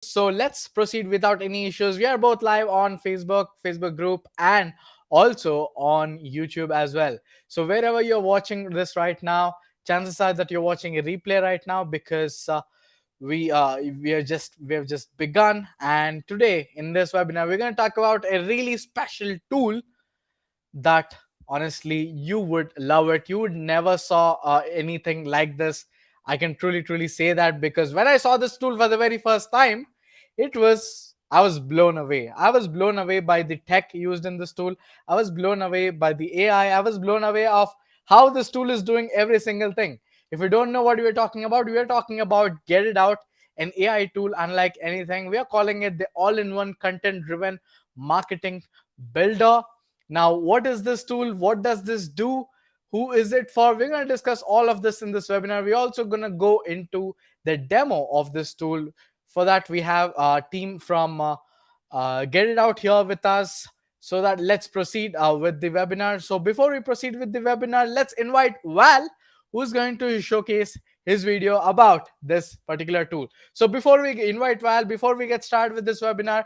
So let's proceed without any issues. We are both live on Facebook group, and also on YouTube as well. So wherever you're watching this right now, chances are that you're watching a replay right now because we have just begun. And today in this webinar, we're going to talk about a really special tool that honestly you would love it. You would never saw anything like this. I can truly say that because when I saw this tool for the very first time, I was blown away. I was blown away by the tech used in this tool. I was blown away by the AI. I was blown away of how this tool is doing every single thing. If you don't know what we're talking about, we are talking about Get It Out, an AI tool unlike anything. We are calling it the all-in-one content driven marketing builder. Now, what is this tool? What does this do? Who is it for? We're going to discuss all of this in this webinar. We're also going to go into the demo of this tool. For that, we have a team from Get It Out here with us. So that let's proceed with the webinar. So before we proceed with the webinar, let's invite Val, who's going to showcase his video about this particular tool. So before we invite Val, before we get started with this webinar,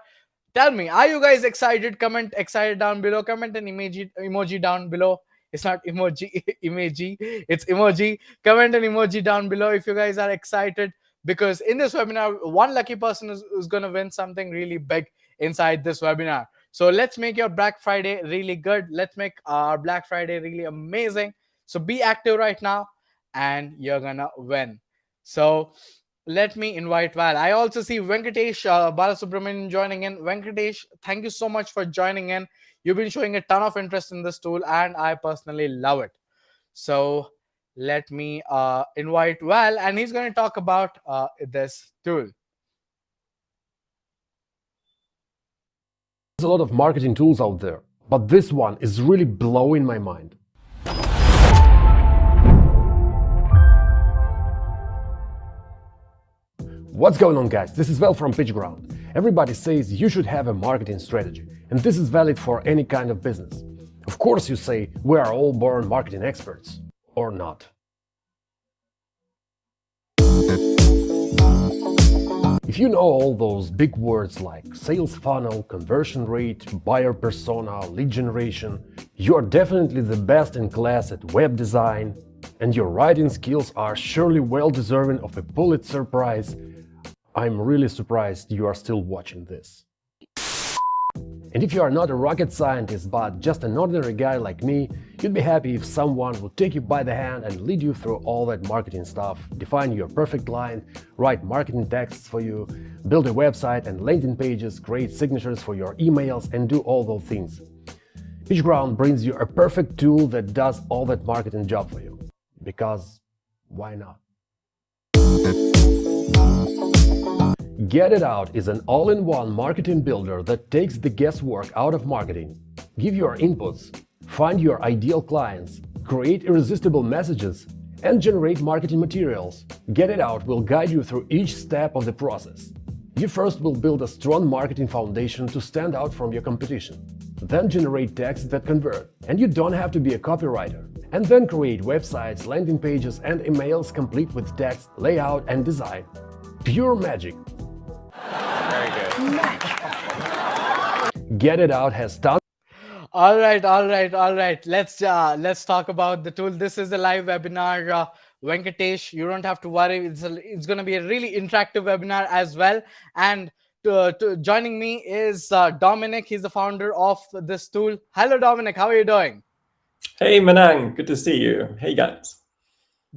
tell me, are you guys excited? Comment excited down below. Comment an emoji down below. It's not emoji, emoji. It's emoji. Comment an emoji down below if you guys are excited, because in this webinar, one lucky person is going to win something really big inside this webinar. So let's make your Black Friday really good. Let's make our Black Friday really amazing. So be active right now and you're going to win. So let me invite Val. I also see Venkatesh Balasubramanian joining in. Venkatesh, thank you so much for joining in. You've been showing a ton of interest in this tool, and I personally love it. So let me invite Val, and he's going to talk about this tool. There's a lot of marketing tools out there, but this one is really blowing my mind. What's going on, guys? This is Val from PitchGround. Everybody says you should have a marketing strategy, and this is valid for any kind of business. Of course, you say we are all born marketing experts, or not. If you know all those big words like sales funnel, conversion rate, buyer persona, lead generation, you are definitely the best in class at web design, and your writing skills are surely well deserving of a Pulitzer Prize. I'm really surprised you are still watching this. And if you are not a rocket scientist but just an ordinary guy like me, you'd be happy if someone would take you by the hand and lead you through all that marketing stuff, define your perfect line, write marketing texts for you, build a website and landing pages, create signatures for your emails, and do all those things. PitchGround brings you a perfect tool that does all that marketing job for you. Because why not? Get It Out is an all-in-one marketing builder that takes the guesswork out of marketing. Give your inputs, find your ideal clients, create irresistible messages, and generate marketing materials. Get It Out will guide you through each step of the process. You first will build a strong marketing foundation to stand out from your competition. Then generate texts that convert, and you don't have to be a copywriter. And then create websites, landing pages, and emails complete with text, layout, and design. Pure magic. Very good. Get It Out has tons. All right. Let's talk about the tool. This is a live webinar. Venkatesh, you don't have to worry. It's going to be a really interactive webinar as well. And joining me is Dominic. He's the founder of this tool. Hello, Dominic. How are you doing? Hey, Manang. Good to see you. Hey, guys.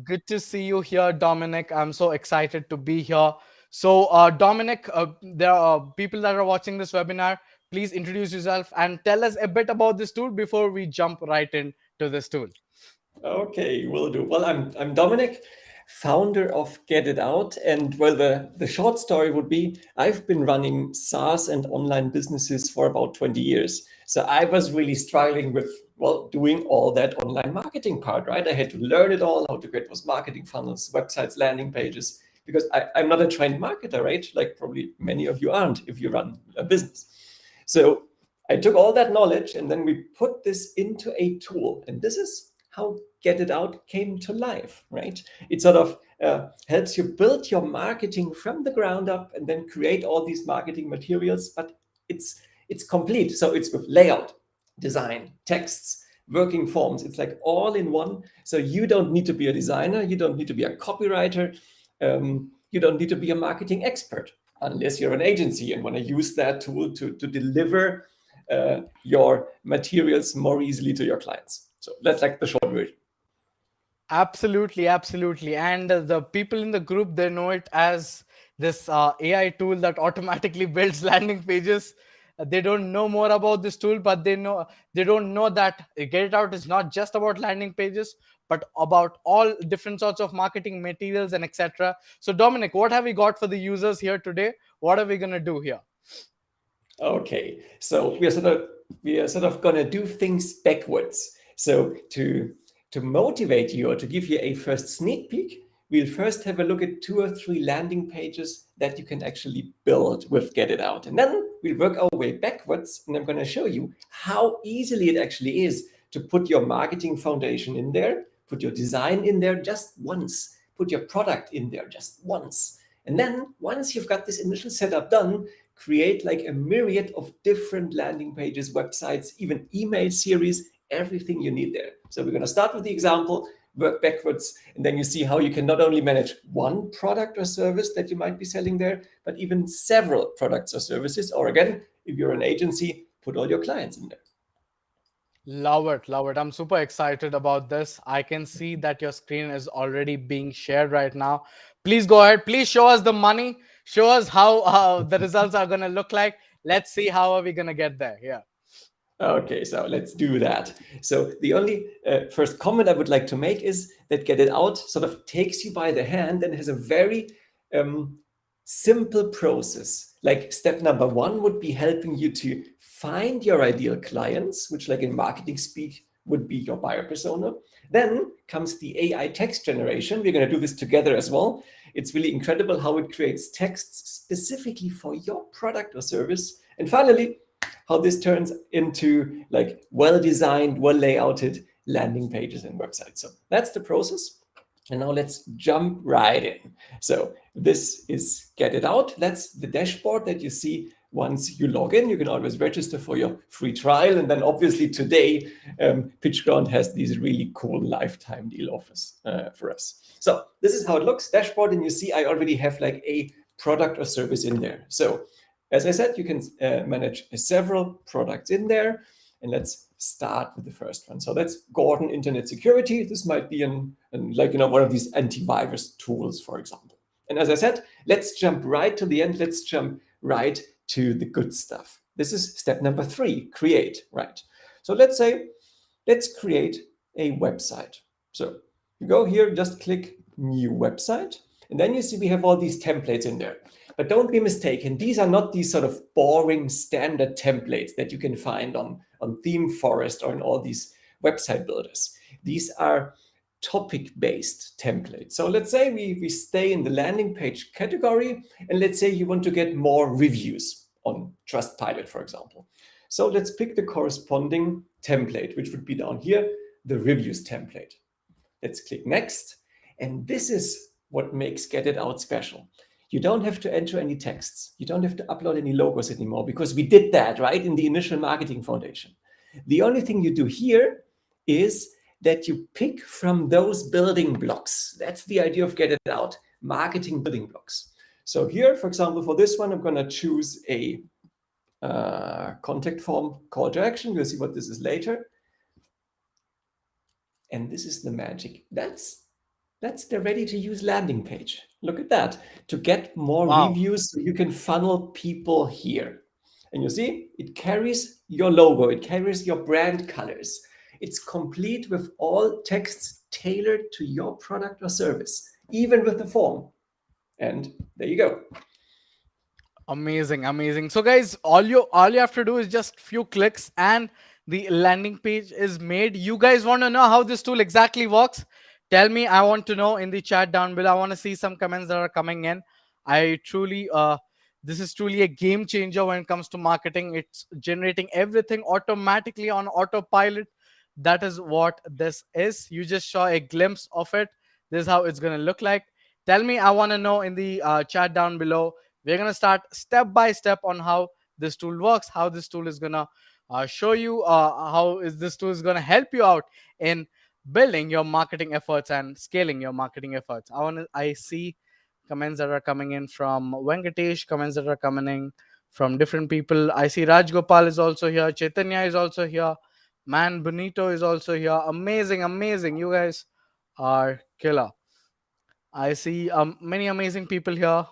Good to see you here, Dominic. I'm so excited to be here. So, Dominic, there are people that are watching this webinar. Please introduce yourself and tell us a bit about this tool before we jump right into this tool. Okay, will do. Well, I'm Dominic, founder of Get It Out, and well, the short story would be I've been running SaaS and online businesses for about 20 years. So I was really struggling with doing all that online marketing part, right? I had to learn it all, how to create those marketing funnels, websites, landing pages, because I'm not a trained marketer, right? Like probably many of you aren't if you run a business. So I took all that knowledge and then we put this into a tool, and this is how Get It Out came to life, right? It sort of helps you build your marketing from the ground up and then create all these marketing materials. But it's complete. So it's with layout, design, texts, working forms. It's like all in one. So you don't need to be a designer. You don't need to be a copywriter. You don't need to be a marketing expert unless you're an agency and want to use that tool to deliver your materials more easily to your clients. So that's like the short version. Absolutely, absolutely. And the people in the group, they know it as this AI tool that automatically builds landing pages. They don't know more about this tool, but they don't know that Get It Out is not just about landing pages, but about all different sorts of marketing materials and etc. So, Dominic, what have we got for the users here today? What are we gonna do here? Okay, so we are sort of gonna do things backwards. So to motivate you or to give you a first sneak peek, we'll first have a look at 2 or 3 landing pages that you can actually build with Get It Out. And then we'll work our way backwards, and I'm going to show you how easily it actually is to put your marketing foundation in there, put your design in there just once, put your product in there just once. And then once you've got this initial setup done, create like a myriad of different landing pages, websites, even email series, everything you need there. So we're going to start with the example, work backwards, and then you see how you can not only manage one product or service that you might be selling there, but even several products or services. Or again, if you're an agency, put all your clients in there. Love it, love it. I'm super excited about this. I can see that your screen is already being shared right now. Please go ahead. Please show us the money. Show us how the results are going to look like. Let's see how are we going to get there. Yeah. Okay, so let's do that. So the only first comment I would like to make is that Get It Out sort of takes you by the hand and has a very um, simple process. Like step number 1 would be helping you to find your ideal clients, which like in marketing speak would be your buyer persona. Then comes the AI text generation. We're going to do this together as well. It's really incredible how it creates texts specifically for your product or service. And finally, how this turns into like well-designed, well-layouted landing pages and websites. So that's the process. And now let's jump right in. So this is Get It Out. That's the dashboard that you see once you log in. You can always register for your free trial. And then obviously today, PitchGround has these really cool lifetime deal offers for us. So this is how it looks, dashboard. And you see I already have like a product or service in there. So as I said, you can manage several products in there. And let's start with the first one. So that's Gordon Internet Security. This might be one of these antivirus tools, for example. And as I said, let's jump right to the end. Let's jump right to the good stuff. This is step number 3, create, right? So let's create a website. So you go here, just click new website. And then you see we have all these templates in there. But don't be mistaken, these are not these sort of boring standard templates that you can find on ThemeForest or in all these website builders. These are topic-based templates. So let's say we stay in the landing page category, and let's say you want to get more reviews on Trustpilot, for example. So let's pick the corresponding template, which would be down here, the reviews template. Let's click next. And this is what makes Get It Out special. You don't have to enter any texts. You don't have to upload any logos anymore because we did that, right, in the initial marketing foundation. The only thing you do here is that you pick from those building blocks. That's the idea of Get It Out, marketing building blocks. So here, for example, for this one, I'm going to choose a contact form call to action. We'll see what this is later. And this is the magic. That's the ready-to-use landing page. Look at that. To get more reviews, so you can funnel people here. And you see, it carries your logo. It carries your brand colors. It's complete with all texts tailored to your product or service, even with the form. And there you go. Amazing, amazing. So guys, all you have to do is just few clicks and the landing page is made. You guys want to know how this tool exactly works? Tell me. I want to know in the chat down below. I want to see some comments that are coming in. I truly this is truly a game changer when it comes to marketing. It's generating everything automatically on autopilot. That is what this is. You just saw a glimpse of it. This is how it's going to look like. Tell me, I want to know in the chat down below. We're going to start step by step on how this tool works, how this tool is going to show you how is this tool is going to help you out in building your marketing efforts and scaling your marketing efforts. I see comments that are coming in from Venkatesh, comments that are coming in from different people. I see Raj Gopal is also here, Chaitanya is also here, Man Bonito is also here. Amazing, amazing. You guys are killer. I see many amazing people here.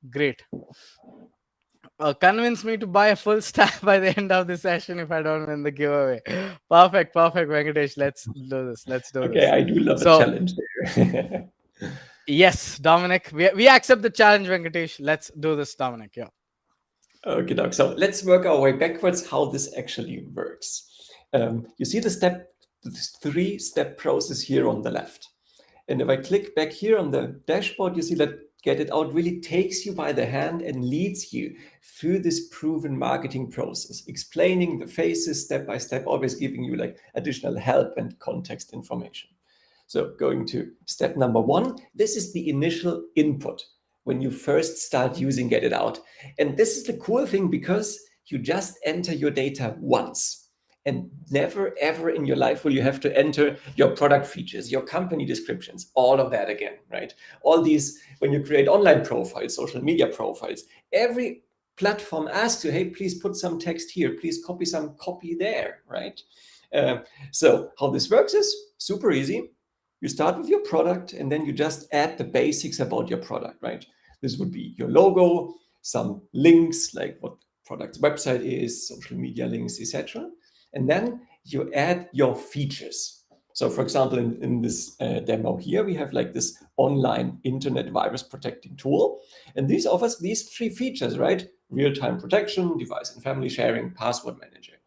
Great. Convince me to buy a full stack by the end of the session if I don't win the giveaway. Perfect, perfect, Venkatesh. Let's do this. Let's do Okay, this. I do love a So, challenge there. yes, Dominic, we accept the challenge, Venkatesh. Let's do this, Dominic. Yeah. Okay, Doc. So let's work our way backwards how this actually works. You see this three-step process here on the left. And if I click back here on the dashboard, you see that Get It Out really takes you by the hand and leads you through this proven marketing process, explaining the phases step by step, always giving you like additional help and context information. So going to step number one, this is the initial input when you first start using Get It Out. And this is the cool thing because you just enter your data once. And never ever in your life will you have to enter your product features, your company descriptions, all of that again, right? All these, when you create online profiles, social media profiles, every platform asks you, hey, please put some text here, please copy some copy there, right? So how this works is super easy. You start with your product and then you just add the basics about your product, right? This would be your logo, some links like what product's website is, social media links, etc. And then you add your features. So for example, in this demo here, we have like this online internet virus protecting tool. And this offers these three features, right? Real-time protection, device and family sharing, password manager.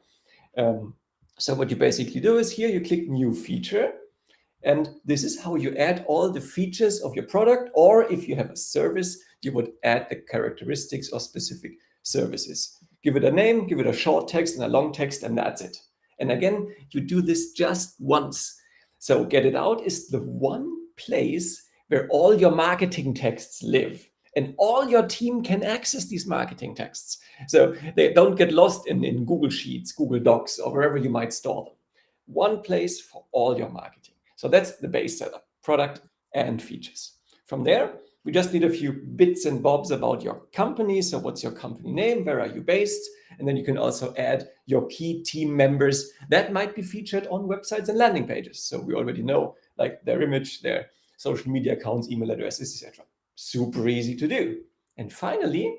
So what you basically do is here you click new feature. And this is how you add all the features of your product. Or if you have a service, you would add the characteristics of specific services. Give it a name, give it a short text and a long text, and that's it. And again, you do this just once. So Get It Out is the one place where all your marketing texts live. And all your team can access these marketing texts. So they don't get lost in Google Sheets, Google Docs, or wherever you might store them. One place for all your marketing. So that's the base setup, product and features. From there, we just need a few bits and bobs about your company. So what's your company name? Where are you based? And then you can also add your key team members that might be featured on websites and landing pages. So we already know like their image, their social media accounts, email addresses, etc. Super easy to do. And finally,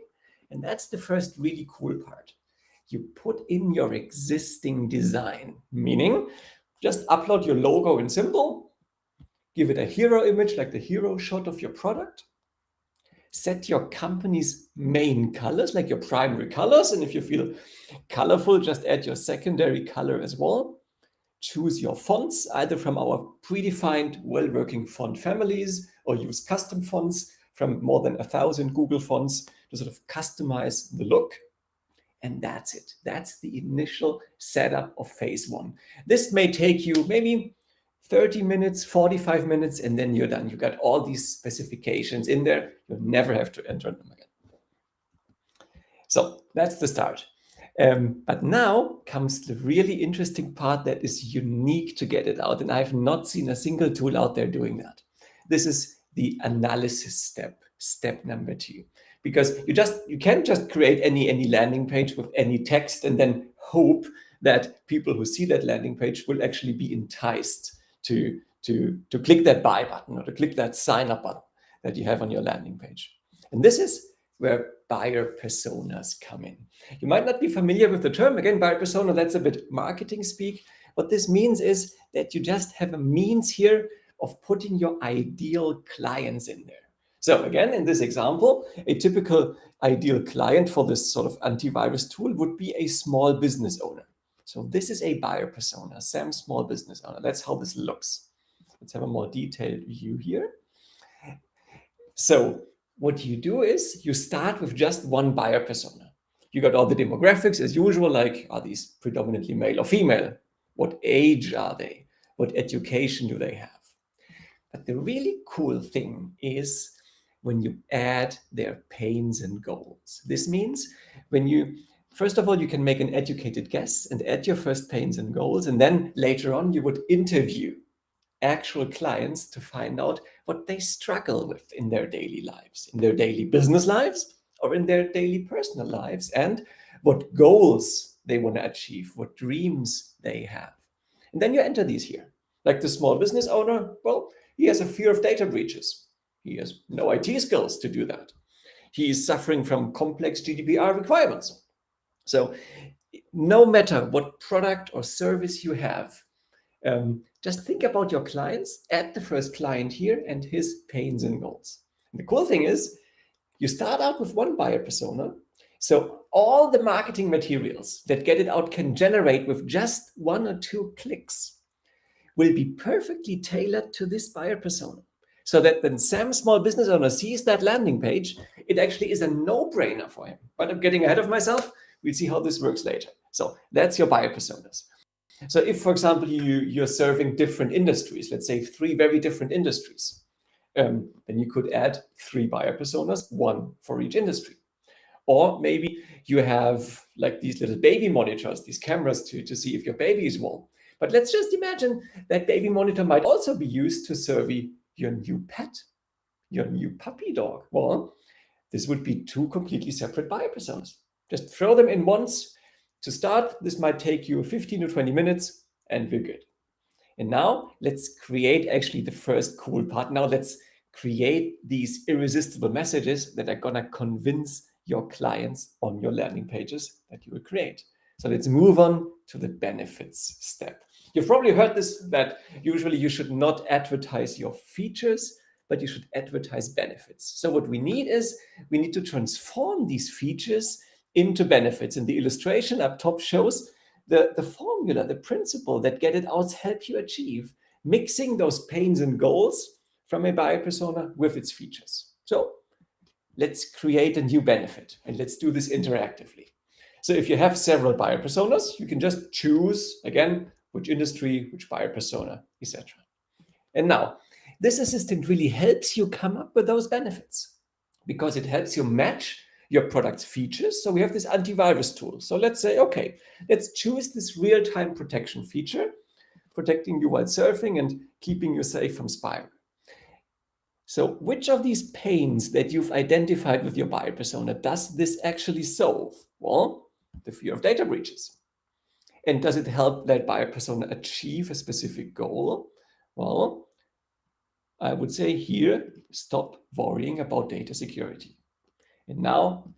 and that's the first really cool part, you put in your existing design, meaning just upload your logo in simple, give it a hero image like the hero shot of your product, set your company's main colors, like your primary colors, and if you feel colorful, just add your secondary color as well. Choose your fonts, either from our predefined well-working font families or use custom fonts from more than 1,000 Google fonts to sort of customize the look. And that's it. That's the initial setup of phase one. This may take you maybe 30 minutes, 45 minutes, and then you're done. You got all these specifications in there. You'll never have to enter them again. So that's the start. But now comes the really interesting part that is unique to Get It Out. And I've not seen a single tool out there doing that. This is the analysis step number 2. Because you can't just create any landing page with any text and then hope that people who see that landing page will actually be enticed to click that buy button or to click that sign up button that you have on your landing page. And this is where buyer personas come in. You might not be familiar with the term. Again, buyer persona, that's a bit marketing speak. What this means is that you just have a means here of putting your ideal clients in there. So again, in this example, a typical ideal client for this sort of antivirus tool would be a small business owner. So this is a buyer persona, Sam, small business owner. That's how this looks. Let's have a more detailed view here. So what you do is you start with just one buyer persona. You got all the demographics as usual, like are these predominantly male or female? What age are they? What education do they have? But the really cool thing is when you add their pains and goals. This means when you, first of all, you can make an educated guess and add your first pains and goals, and then later on you would interview actual clients to find out what they struggle with in their daily lives, in their daily business lives, or in their daily personal lives, and what goals they want to achieve, what dreams they have. And then you enter these here. Like the small business owner, well, he has a fear of data breaches. He has no IT skills to do that. He is suffering from complex GDPR requirements. So no matter what product or service you have, just think about your clients, add the first client here and his pains and goals. And the cool thing is, you start out with one buyer persona. So all the marketing materials that GETitOUT can generate with just 1 or 2 clicks will be perfectly tailored to this buyer persona. So that when Sam, small business owner, sees that landing page, it actually is a no-brainer for him. But I'm getting ahead of myself. We'll see how this works later. So that's your buyer personas. So if, for example, you're serving different industries, let's say 3 very different industries, then you could add 3 buyer personas, 1 for each industry. Or maybe you have like these little baby monitors, these cameras to see if your baby is warm. But let's just imagine that baby monitor might also be used to survey your new pet, your new puppy dog. Well, this would be 2 completely separate buyer personas. Just throw them in once. To start, this might take you 15 to 20 minutes and we're good. And now let's create actually the first cool part. Now let's create these irresistible messages that are gonna convince your clients on your landing pages that you will create. So let's move on to the benefits step. You've probably heard this, that usually you should not advertise your features, but you should advertise benefits. So what we need is, we need to transform these features into benefits. And the illustration up top shows the formula, the principle that GETitOUT help you achieve, mixing those pains and goals from a buyer persona with its features. So let's create a new benefit and let's do this interactively. So if you have several buyer personas, you can just choose, again, which industry, which buyer persona, etc. And now, this assistant really helps you come up with those benefits because it helps you match your product's features. So we have this antivirus tool. So let's say, okay, let's choose this real-time protection feature, protecting you while surfing and keeping you safe from spyware. So which of these pains that you've identified with your buyer persona does this actually solve? Well, the fear of data breaches. And does it help that buyer persona achieve a specific goal? Well, I would say here, stop worrying about data security. And now,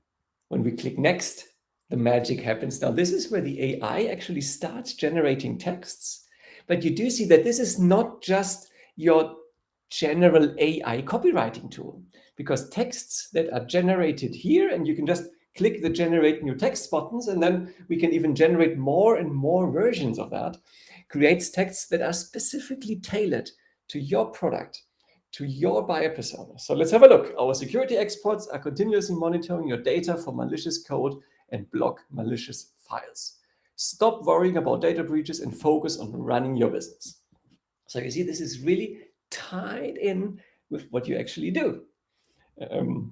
when we click next, the magic happens. Now, this is where the AI actually starts generating texts. But you do see that this is not just your general AI copywriting tool, because texts that are generated here, and you can just click the generate new text buttons, and then we can even generate more and more versions of that, creates texts that are specifically tailored to your product, to your buyer persona. So let's have a look. Our security experts are continuously monitoring your data for malicious code and block malicious files. Stop worrying about data breaches and focus on running your business. So you see, this is really tied in with what you actually do.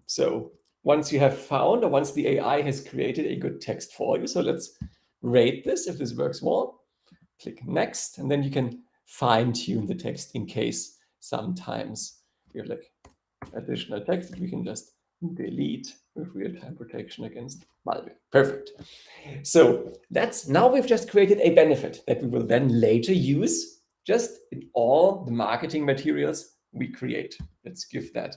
So once you have found, or once the AI has created a good text for you, so let's rate this. If this works well, click next, and then you can fine tune the text in case sometimes we have like additional text that we can just delete with real-time protection against malware. Perfect. So that's, now we've just created a benefit that we will then later use just in all the marketing materials we create. Let's give that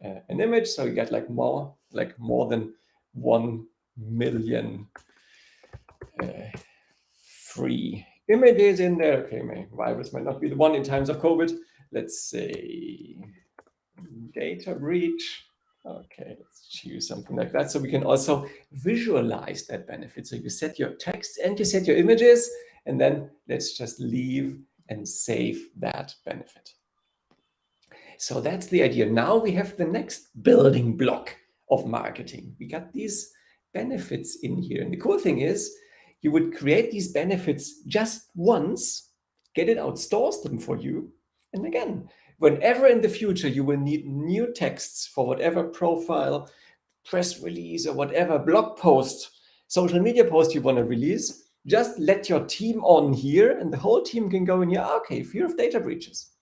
an image. So you get like more than 1 million free images in there. Okay, my virus might not be the one in times of COVID. Let's say data breach. Okay, let's choose something like that. So we can also visualize that benefit. So you set your text and you set your images, and then let's just leave and save that benefit. So that's the idea. Now we have the next building block of marketing. We got these benefits in here. And the cool thing is, you would create these benefits just once, GETitOUT stores them for you. And again, whenever in the future you will need new texts for whatever profile, press release, or whatever blog post, social media post you want to release, just let your team on here, and the whole team can go in here, okay, fear of data breaches,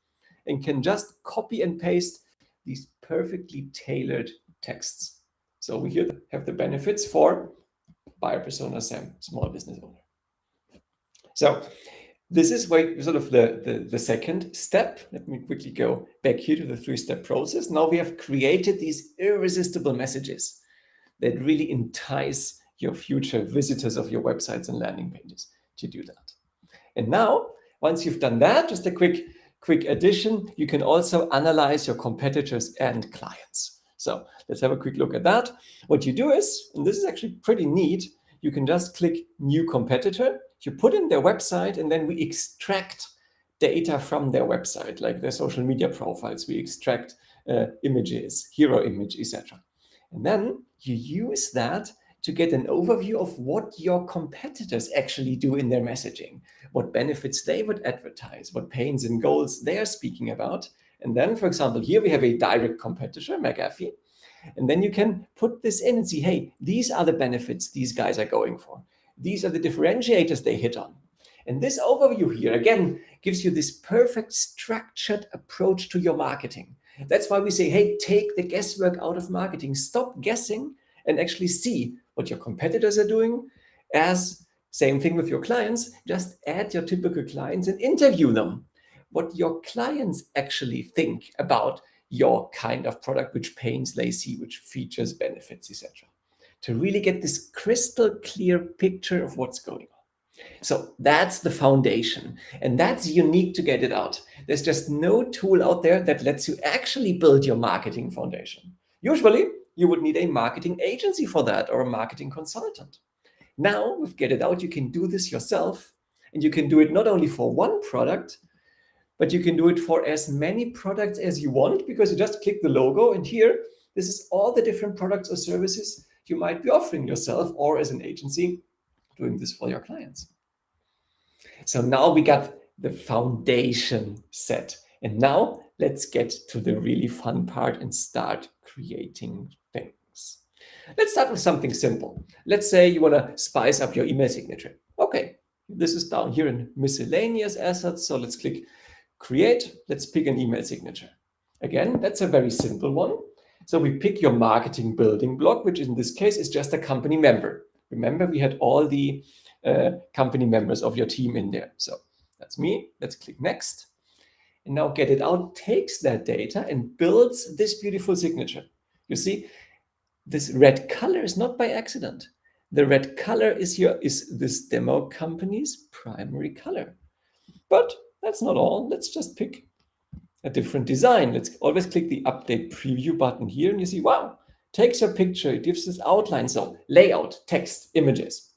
and can just copy and paste these perfectly tailored texts. So we here have the benefits for buyer persona Sam, small business owner. So this is sort of the second step. Let me quickly go back here to the 3-step process. Now we have created these irresistible messages that really entice your future visitors of your websites and landing pages to do that. And now, once you've done that, just a quick addition, you can also analyze your competitors and clients. So let's have a quick look at that. What you do is, and this is actually pretty neat, you can just click new competitor, you put in their website, and then we extract data from their website, like their social media profiles. We extract images, hero image, etc. And then you use that to get an overview of what your competitors actually do in their messaging, what benefits they would advertise, what pains and goals they are speaking about. And then, for example, here we have a direct competitor, McAfee. And then you can put this in and see, hey, these are the benefits these guys are going for. These are the differentiators they hit on. And this overview here, again, gives you this perfect structured approach to your marketing. That's why we say, hey, take the guesswork out of marketing. Stop guessing and actually see what your competitors are doing. As same thing with your clients, just add your typical clients and interview them. What your clients actually think about your kind of product, which pains they see, which features, benefits, etc. To really get this crystal clear picture of what's going on. So that's the foundation, and that's unique to GETitOUT. There's just no tool out there that lets you actually build your marketing foundation. Usually, you would need a marketing agency for that or a marketing consultant. Now, with GETitOUT, you can do this yourself, and you can do it not only for one product, but you can do it for as many products as you want, because you just click the logo, and here, this is all the different products or services you might be offering yourself or as an agency doing this for your clients. So now we got the foundation set. And now let's get to the really fun part and start creating things. Let's start with something simple. Let's say you want to spice up your email signature. Okay, this is down here in miscellaneous assets. So let's click create. Let's pick an email signature. Again, that's a very simple one. So we pick your marketing building block, which in this case is just a company member. Remember, we had all the company members of your team in there. So that's me. Let's click next. And now GETitOUT takes that data and builds this beautiful signature. You see, this red color is not by accident. The red color is this demo company's primary color. But that's not all. Let's just pick a different design. Let's always click the update preview button here, and you see, wow, takes your picture, it gives this outline, so layout, text, images.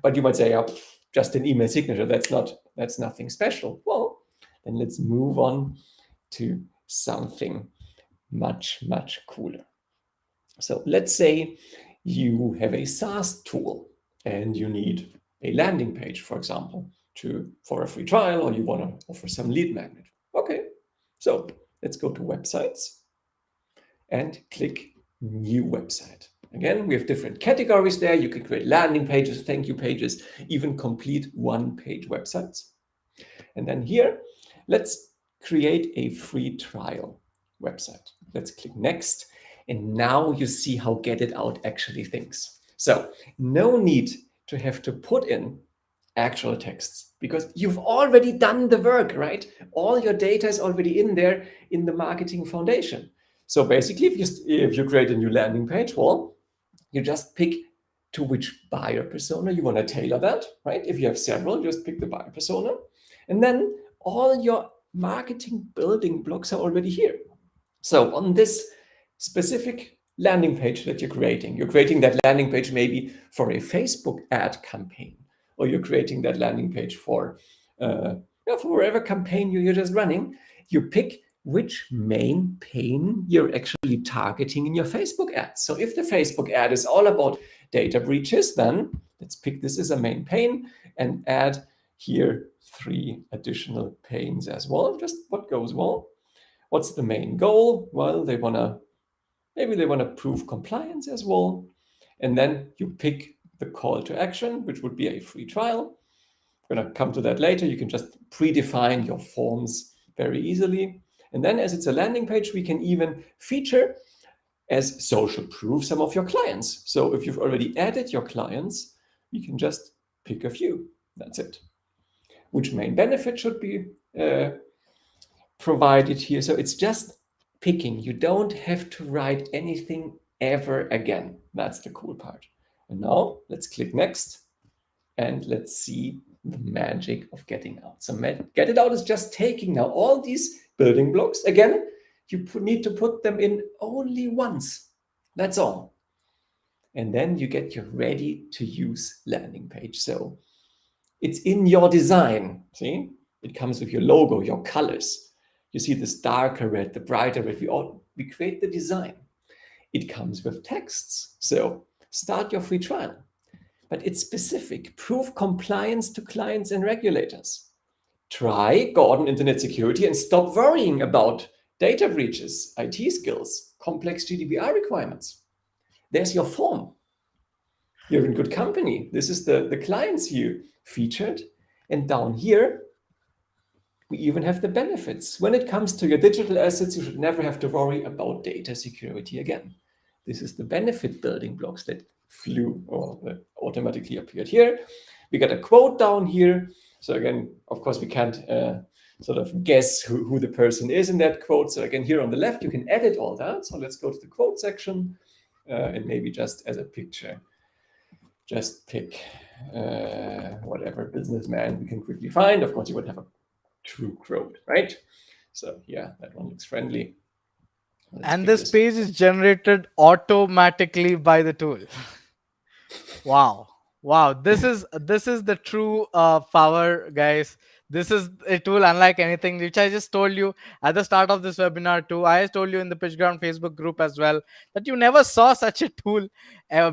But you might say, oh, just an email signature, that's nothing special. Well, then let's move on to something much, much cooler. So let's say you have a SaaS tool and you need a landing page, for example, for a free trial, or you want to offer some lead magnet. Okay, so let's go to websites and click new website. Again, we have different categories there. You can create landing pages, thank you pages, even complete one-page websites. And then here, let's create a free trial website. Let's click next. And now you see how GETitOUT actually thinks. So no need to have to put in actual texts, because you've already done the work, right? All your data is already in there in the marketing foundation. So basically, if you create a new landing page, well, you just pick to which buyer persona you want to tailor that, right? If you have several, just pick the buyer persona. And then all your marketing building blocks are already here. So on this specific landing page that you're creating that landing page maybe for a Facebook ad campaign, or you're creating that landing page for whatever campaign you're just running. You pick which main pain you're actually targeting in your Facebook ads. So if the Facebook ad is all about data breaches, then let's pick this as a main pain and add here 3 additional pains as well, just what goes well. What's the main goal? Well, maybe they want to prove compliance as well. And then you pick the call to action, which would be a free trial. I'm going to come to that later. You can just predefine your forms very easily. And then as it's a landing page, we can even feature as social proof some of your clients. So if you've already added your clients, you can just pick a few. That's it. Which main benefit should be provided here? So it's just picking. You don't have to write anything ever again. That's the cool part. And now let's click next and let's see the magic of getting out. So get it out is just taking now all these building blocks. Again, you need to put them in only once. That's all. And then you get your ready to use landing page. So it's in your design. See, it comes with your logo, your colors. You see this darker red, the brighter red. We create the design. It comes with texts. So start your free trial. But it's specific. Prove compliance to clients and regulators. Try Gordon Internet Security and stop worrying about data breaches, IT skills, complex GDPR requirements. There's your form. You're in good company. This is the clients you featured. And down here, we even have the benefits. When it comes to your digital assets, you should never have to worry about data security again. This is the benefit building blocks that flew or automatically appeared here. We got a quote down here. So again, of course, we can't sort of guess who the person is in that quote. So again, here on the left, you can edit all that. So let's go to the quote section and maybe just as a picture, just pick whatever businessman we can quickly find. Of course, you would have a true quote, right? So yeah, that one looks friendly. And this page is generated automatically by the tool. Wow, this is the true power, guys. This is a tool unlike anything which I just told you at the start of this webinar too. I told you in the Pitchground Facebook group as well that you never saw such a tool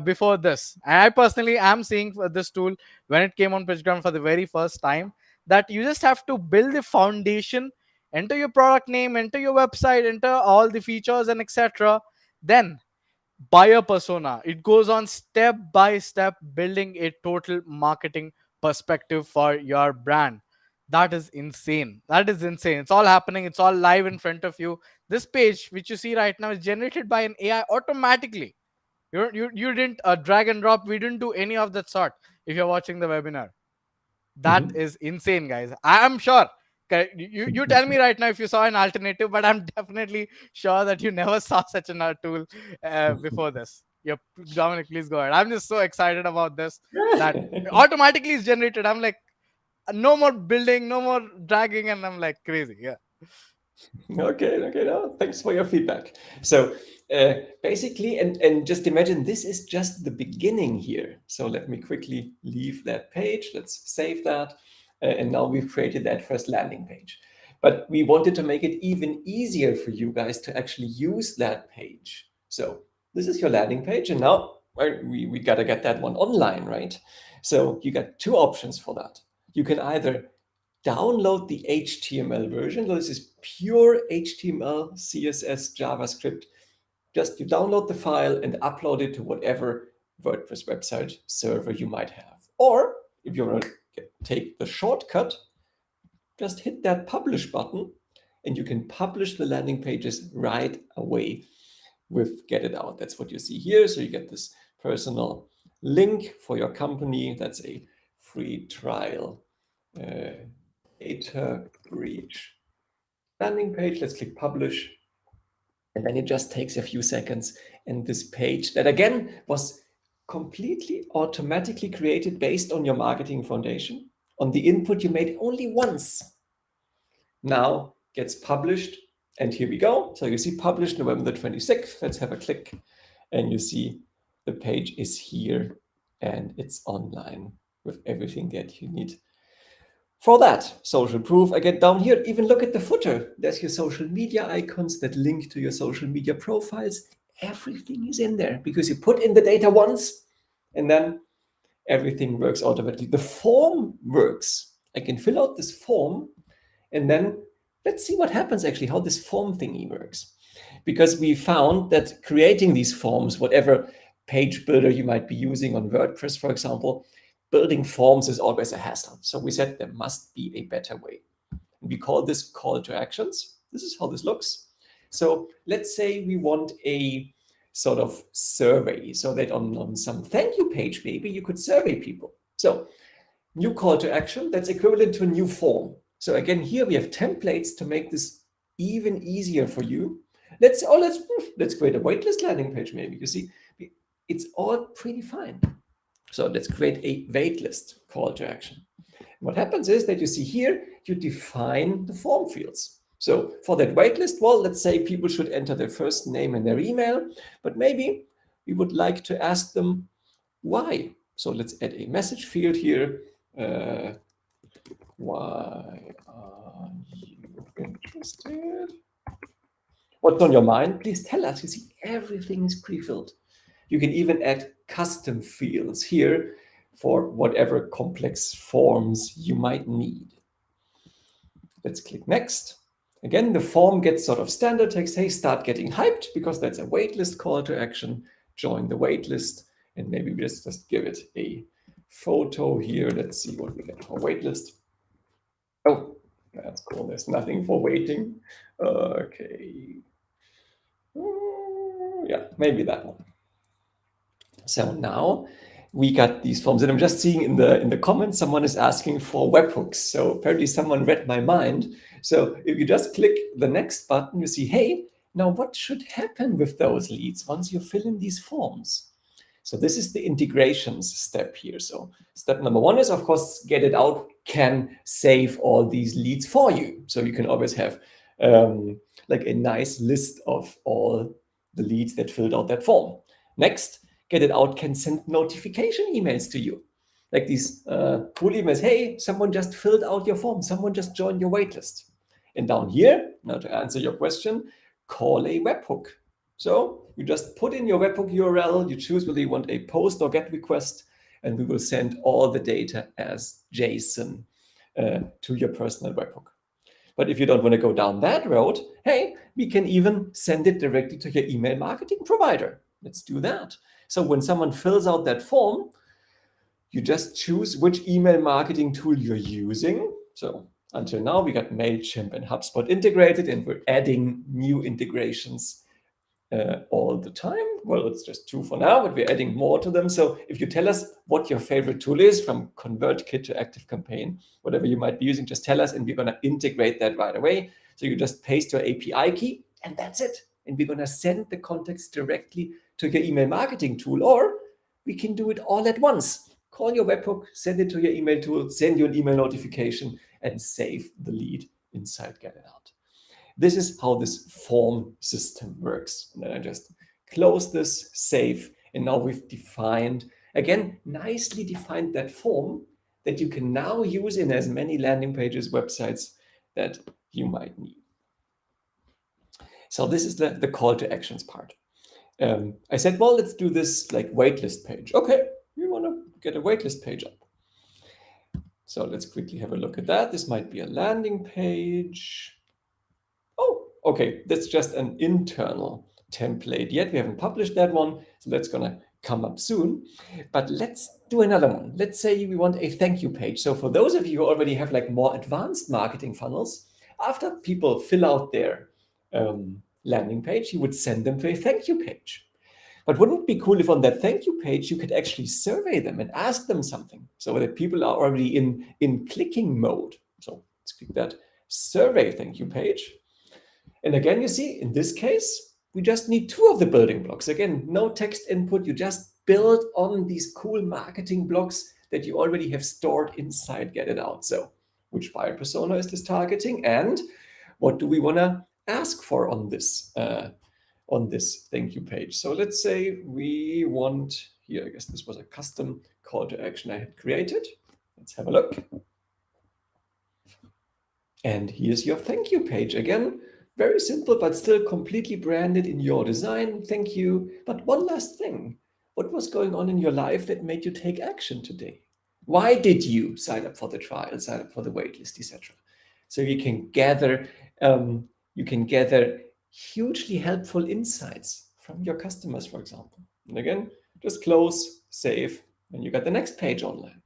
before this. And I personally am seeing this tool when it came on Pitchground for the very first time, that you just have to build the foundation, enter your product name, enter your website, enter all the features and etc. Then buyer persona, it goes on step by step building a total marketing perspective for your brand. That is insane. It's all happening, it's all live in front of you. This page which you see right now is generated by an AI automatically. You didn't drag and drop, we didn't do any of that sort. If you're watching the webinar, that is insane, guys. I am sure. Okay, you tell me right now if you saw an alternative, but I'm definitely sure that you never saw such an tool before this. Yep, Dominic, please go ahead. I'm just so excited about this that automatically is generated. I'm like, no more building, no more dragging, and I'm like crazy. Yeah. Okay, no, thanks for your feedback. So basically, and just imagine this is just the beginning here. So let me quickly leave that page. Let's save that. And now we've created that first landing page. But we wanted to make it even easier for you guys to actually use that page. So this is your landing page. And now we got to get that one online, right? So you got two options for that. You can either download the HTML version. So this is pure HTML, CSS, JavaScript. Just you download the file and upload it to whatever WordPress website server you might have. Or if you want to take the shortcut, just hit that publish button and you can publish the landing pages right away with GETitOUT. That's what you see here. So you get this personal link for your company. That's a free trial data breach landing page. Let's click publish. And then it just takes a few seconds. And this page that again was completely automatically created based on your marketing foundation, on the input you made only once, now gets published. And here we go. So you see published November the 26th. Let's have a click. And you see the page is here and it's online with everything that you need. For that, social proof, I get down here, even look at the footer. There's your social media icons that link to your social media profiles. Everything is in there because you put in the data once and then everything works automatically. The form works. I can fill out this form and then let's see what happens actually, how this form thingy works. Because we found that creating these forms, whatever page builder you might be using on WordPress, for example, building forms is always a hassle. So we said there must be a better way. We call this call to actions. This is how this looks. So let's say we want a sort of survey, so that on some thank you page, maybe you could survey people. So new call to action, that's equivalent to a new form. So again, here we have templates to make this even easier for you. Let's create a waitlist landing page, maybe. You see, it's all predefined. So let's create a waitlist call to action. What happens is that you see here, you define the form fields. So for that waitlist, well, let's say people should enter their first name and their email, but maybe we would like to ask them why. So let's add a message field here. Why are you interested? What's on your mind? Please tell us. You see, everything is pre-filled. You can even add custom fields here for whatever complex forms you might need. Let's click next. Again, the form gets sort of standard text. Hey, start getting hyped, because that's a waitlist call to action. Join the waitlist, and maybe we just give it a photo here. Let's see what we get for waitlist. Oh, that's cool. There's nothing for waiting. Okay. Yeah, maybe that one. So now we got these forms, and I'm just seeing in the comments someone is asking for webhooks. So apparently someone read my mind. So if you just click the next button, you see, hey, now what should happen with those leads once you fill in these forms? So this is the integrations step here. So step number one is, of course, GETitOUT can save all these leads for you. So you can always have like a nice list of all the leads that filled out that form. Next, GETitOUT can send notification emails to you, like these cool emails. Hey, someone just filled out your form. Someone just joined your waitlist. And down here, now to answer your question, call a webhook. So you just put in your webhook URL, you choose whether you want a post or GET request, and we will send all the data as JSON to your personal webhook. But if you don't want to go down that road, hey, we can even send it directly to your email marketing provider. Let's do that. So when someone fills out that form, you just choose which email marketing tool you're using. So until now, we got MailChimp and HubSpot integrated, and we're adding new integrations all the time. Well, it's just 2 for now, but we're adding more to them. So if you tell us what your favorite tool is, from ConvertKit to ActiveCampaign, whatever you might be using, just tell us, and we're going to integrate that right away. So you just paste your API key, and that's it. And we're going to send the contacts directly to your email marketing tool, or we can do it all at once. Call your webhook, send it to your email tool, send you an email notification, and save the lead inside GETitOUT. This is how this form system works. And then I just close this, save, and now we've defined, again, nicely defined that form that you can now use in as many landing pages, websites that you might need. So this is the call to actions part. I said, well, let's do this like waitlist page. Okay, we want to get a waitlist page up. So let's quickly have a look at that. This might be a landing page. Oh, okay, that's just an internal template yet. We haven't published that one, so that's gonna come up soon. But let's do another one. Let's say we want a thank you page. So for those of you who already have like more advanced marketing funnels, after people fill out their landing page, you would send them to a thank you page. But wouldn't it be cool if on that thank you page, you could actually survey them and ask them something, so that people are already in clicking mode? So let's click that survey thank you page. And again, you see, in this case, we just need 2 of the building blocks. Again, no text input. You just build on these cool marketing blocks that you already have stored inside GETitOUT. So which buyer persona is this targeting? And what do we want to ask for on this thank you page? So let's say we want, here, I guess this was a custom call to action I had created. Let's have a look. And here's your thank you page. Again, very simple, but still completely branded in your design. Thank you. But one last thing. What was going on in your life that made you take action today? Why did you sign up for the trial, sign up for the waitlist, etc.? So you can gather hugely helpful insights from your customers, for example. And again, just close, save, and you got the next page online.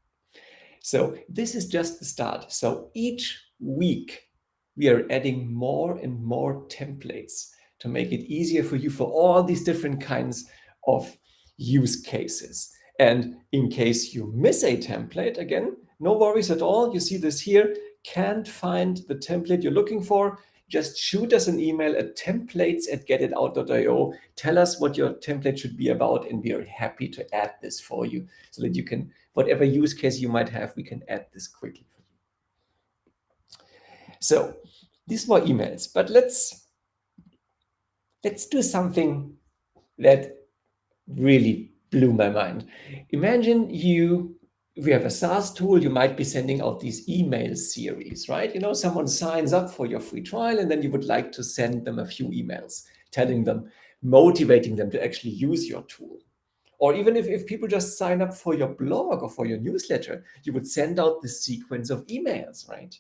So this is just the start. So each week we are adding more and more templates to make it easier for you for all these different kinds of use cases. And in case you miss a template, again, no worries at all. You see this here. Can't find the template you're looking for? Just shoot us an email at templates@getitout.io. Tell us what your template should be about, and we are happy to add this for you so that you can, whatever use case you might have, we can add this quickly for you. So these were emails, but let's do something that really blew my mind. Imagine if you have a SaaS tool, you might be sending out these email series, right? Someone signs up for your free trial, and then you would like to send them a few emails, telling them, motivating them to actually use your tool. Or even if people just sign up for your blog or for your newsletter, you would send out this sequence of emails, right?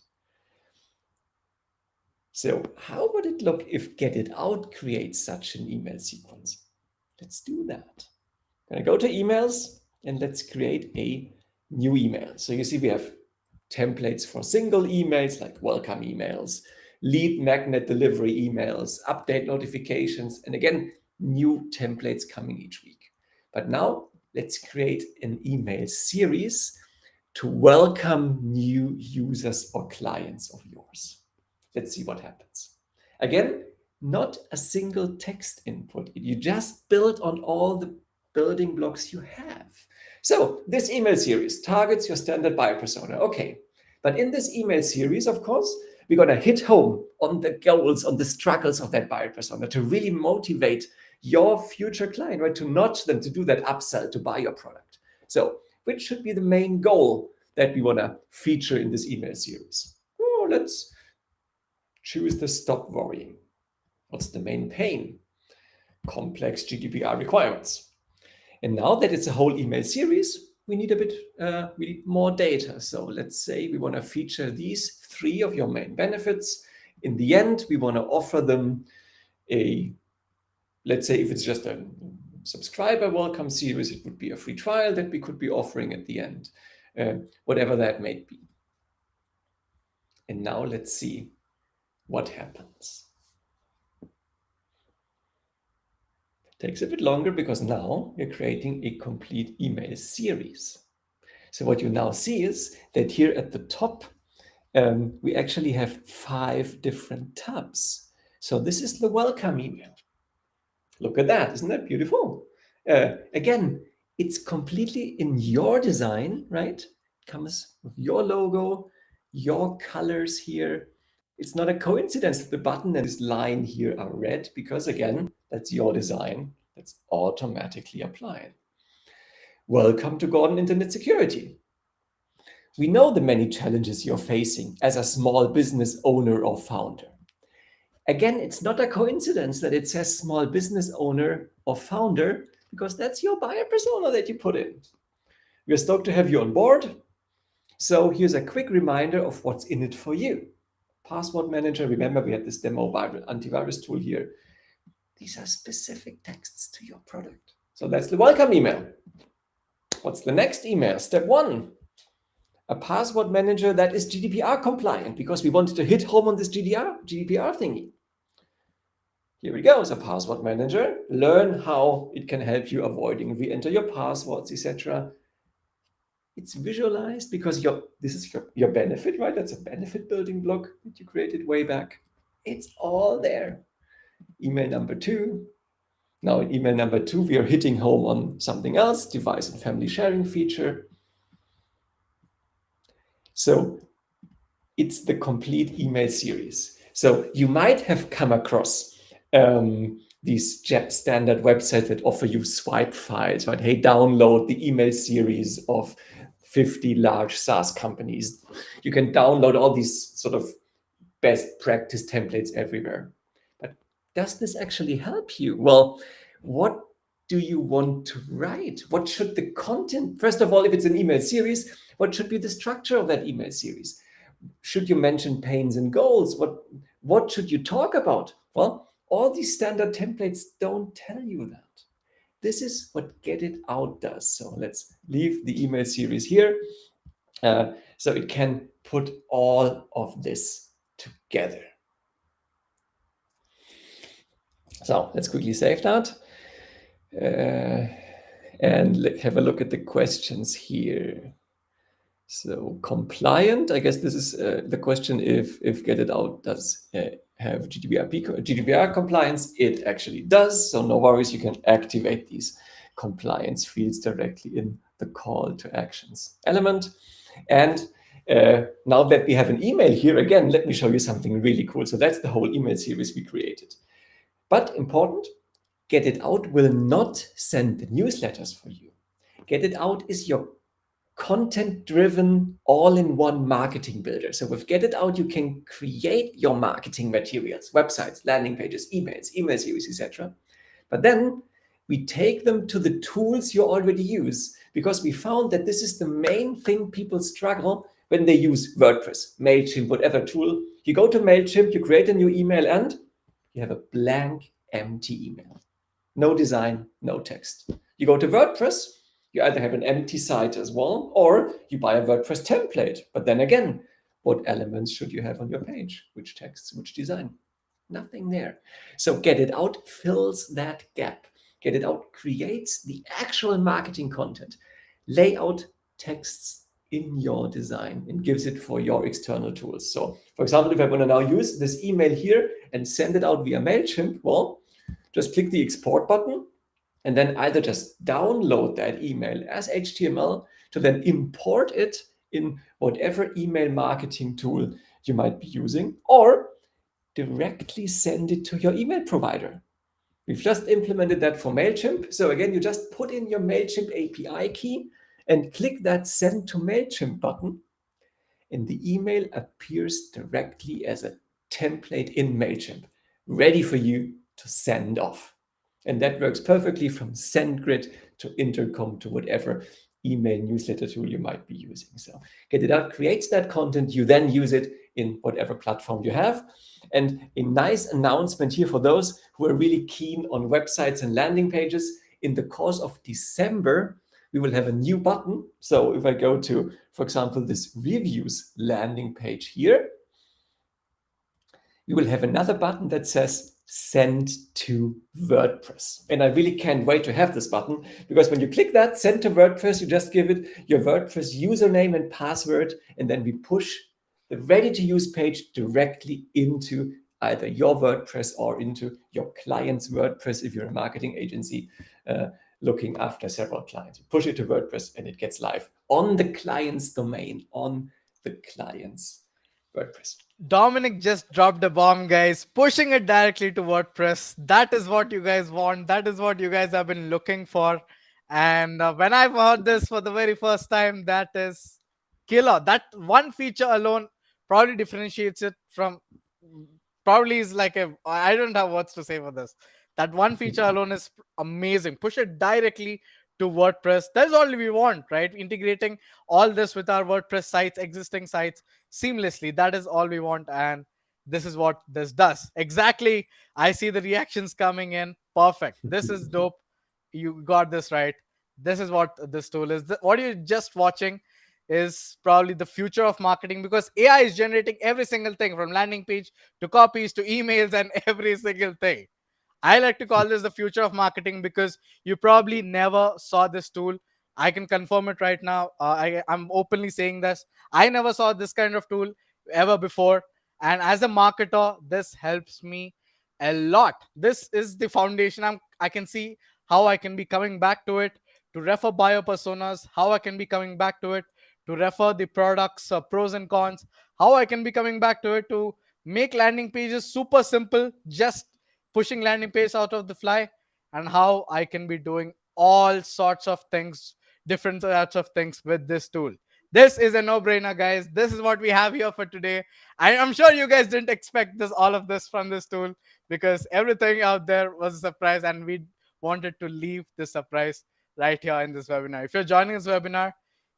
So how would it look if GetItOut creates such an email sequence? Let's do that. I'm going to go to emails, and let's create a new email. So you see we have templates for single emails like welcome emails, lead magnet delivery emails, update notifications, and again, new templates coming each week. But now let's create an email series to welcome new users or clients of yours. Let's see what happens. Again, not a single text input. You just build on all the building blocks you have. So this email series targets your standard buyer persona. Okay, but in this email series, of course, we're going to hit home on the goals, on the struggles of that buyer persona to really motivate your future client, right? To nudge them to do that upsell, to buy your product. So which should be the main goal that we want to feature in this email series? Oh, let's choose the stop worrying. What's the main pain? Complex GDPR requirements. And now that it's a whole email series, we need we need more data. So let's say we want to feature these 3 of your main benefits. In the end, we want to offer them let's say if it's just a subscriber welcome series, it would be a free trial that we could be offering at the end, whatever that may be. And now let's see what happens. Takes a bit longer because now we're creating a complete email series. So what you now see is that here at the top, we actually have 5 different tabs. So this is the welcome email. Look at that, isn't that beautiful? Again, it's completely in your design, right? It comes with your logo, your colors here. It's not a coincidence that the button and this line here are red because, again, that's your design. That's automatically applied. Welcome to Gordon Internet Security. We know the many challenges you're facing as a small business owner or founder. Again, it's not a coincidence that it says small business owner or founder because that's your buyer persona that you put in. We're stoked to have you on board. So here's a quick reminder of what's in it for you. Password manager, remember we had this demo antivirus tool here. These are specific texts to your product. So that's the welcome email. What's the next email? Step 1, a password manager that is GDPR compliant because we wanted to hit home on this GDPR thingy. Here we go, so password manager. Learn how it can help you avoiding re-enter your passwords, etc. It's visualized because this is your benefit, right? That's a benefit building block that you created way back. It's all there. Email number 2. Now in email number 2, we are hitting home on something else, device and family sharing feature. So it's the complete email series. So you might have come across these standard websites that offer you swipe files, right? Hey, download the email series of 50 large SaaS companies. You can download all these sort of best practice templates everywhere. But does this actually help you? Well, what do you want to write? What should the content, first of all, if it's an email series, what should be the structure of that email series? should you mention pains and goals? What should you talk about? Well, all these standard templates don't tell you that. This is what Get It Out does. So let's leave the email series here. So it can put all of this together. So let's quickly save that. And have a look at the questions here. So compliant, I guess this is the question if Get It Out does have GDPR compliance. It actually does, so no worries, you can activate these compliance fields directly in the call to actions element. And now that we have an email here, again, let me show you something really cool. So that's the whole email series we created. But important, Get It Out will not send the newsletters for you. Get It Out is your content-driven, all-in-one marketing builder. So with Get It Out, you can create your marketing materials, websites, landing pages, emails, email series, etc. But then we take them to the tools you already use, because we found that this is the main thing people struggle when they use WordPress, MailChimp, whatever tool. You go to MailChimp, you create a new email, and you have a blank, empty email. No design, no text. You go to WordPress, you either have an empty site as well, or you buy a WordPress template. But then again, what elements should you have on your page? Which texts, which design? Nothing there. So Get It Out fills that gap. Get It Out creates the actual marketing content, layout, texts in your design, and gives it for your external tools. So for example, if I want to now use this email here and send it out via MailChimp, well, just click the export button and then either just download that email as HTML to then import it in whatever email marketing tool you might be using, or directly send it to your email provider. We've just implemented that for MailChimp. So again, you just put in your MailChimp API key and click that Send to MailChimp button, and the email appears directly as a template in MailChimp, ready for you to send off. And that works perfectly from SendGrid to Intercom to whatever email newsletter tool you might be using. So Get It Out creates that content. You then use it in whatever platform you have. And a nice announcement here for those who are really keen on websites and landing pages. In the course of December, we will have a new button. So if I go to, for example, this reviews landing page here, we will have another button that says Send to WordPress. And I really can't wait to have this button, because when you click that Send to WordPress, you just give it your WordPress username and password, and then we push the ready-to-use page directly into either your WordPress or into your client's WordPress if you're a marketing agency looking after several clients. You push it to WordPress and it gets live on the client's domain, on the client's WordPress. Dominic just dropped a bomb, guys, pushing it directly to WordPress. That is what you guys want. That is what you guys have been looking for. And when I've heard this for the very first time, that is killer. That one feature alone probably differentiates it from, probably is like a, I don't have words to say for this. That one feature alone is amazing. Push it directly to WordPress. That's all we want, right? Integrating all this with our WordPress sites, existing sites seamlessly. That is all we want. And this is what this does. Exactly. I see the reactions coming in. Perfect. This is dope. You got this right. This is what this tool is. What you're just watching is probably the future of marketing, because AI is generating every single thing from landing page to copies to emails and every single thing. I like to call this the future of marketing, because you probably never saw this tool. I can confirm it right now. I'm openly saying this. I never saw this kind of tool ever before. And as a marketer, this helps me a lot. This is the foundation. I can see how I can be coming back to it to refer buyer personas, how I can be coming back to it to refer the products, pros and cons, how I can be coming back to it to make landing pages super simple, just pushing landing page out of the fly, and how I can be doing all sorts of things, different sorts of things with this tool. This is a no-brainer, guys. This is what we have here for today. I'm sure you guys didn't expect this, all of this from this tool, because everything out there was a surprise, and we wanted to leave the surprise right here in this webinar. If you're joining this webinar,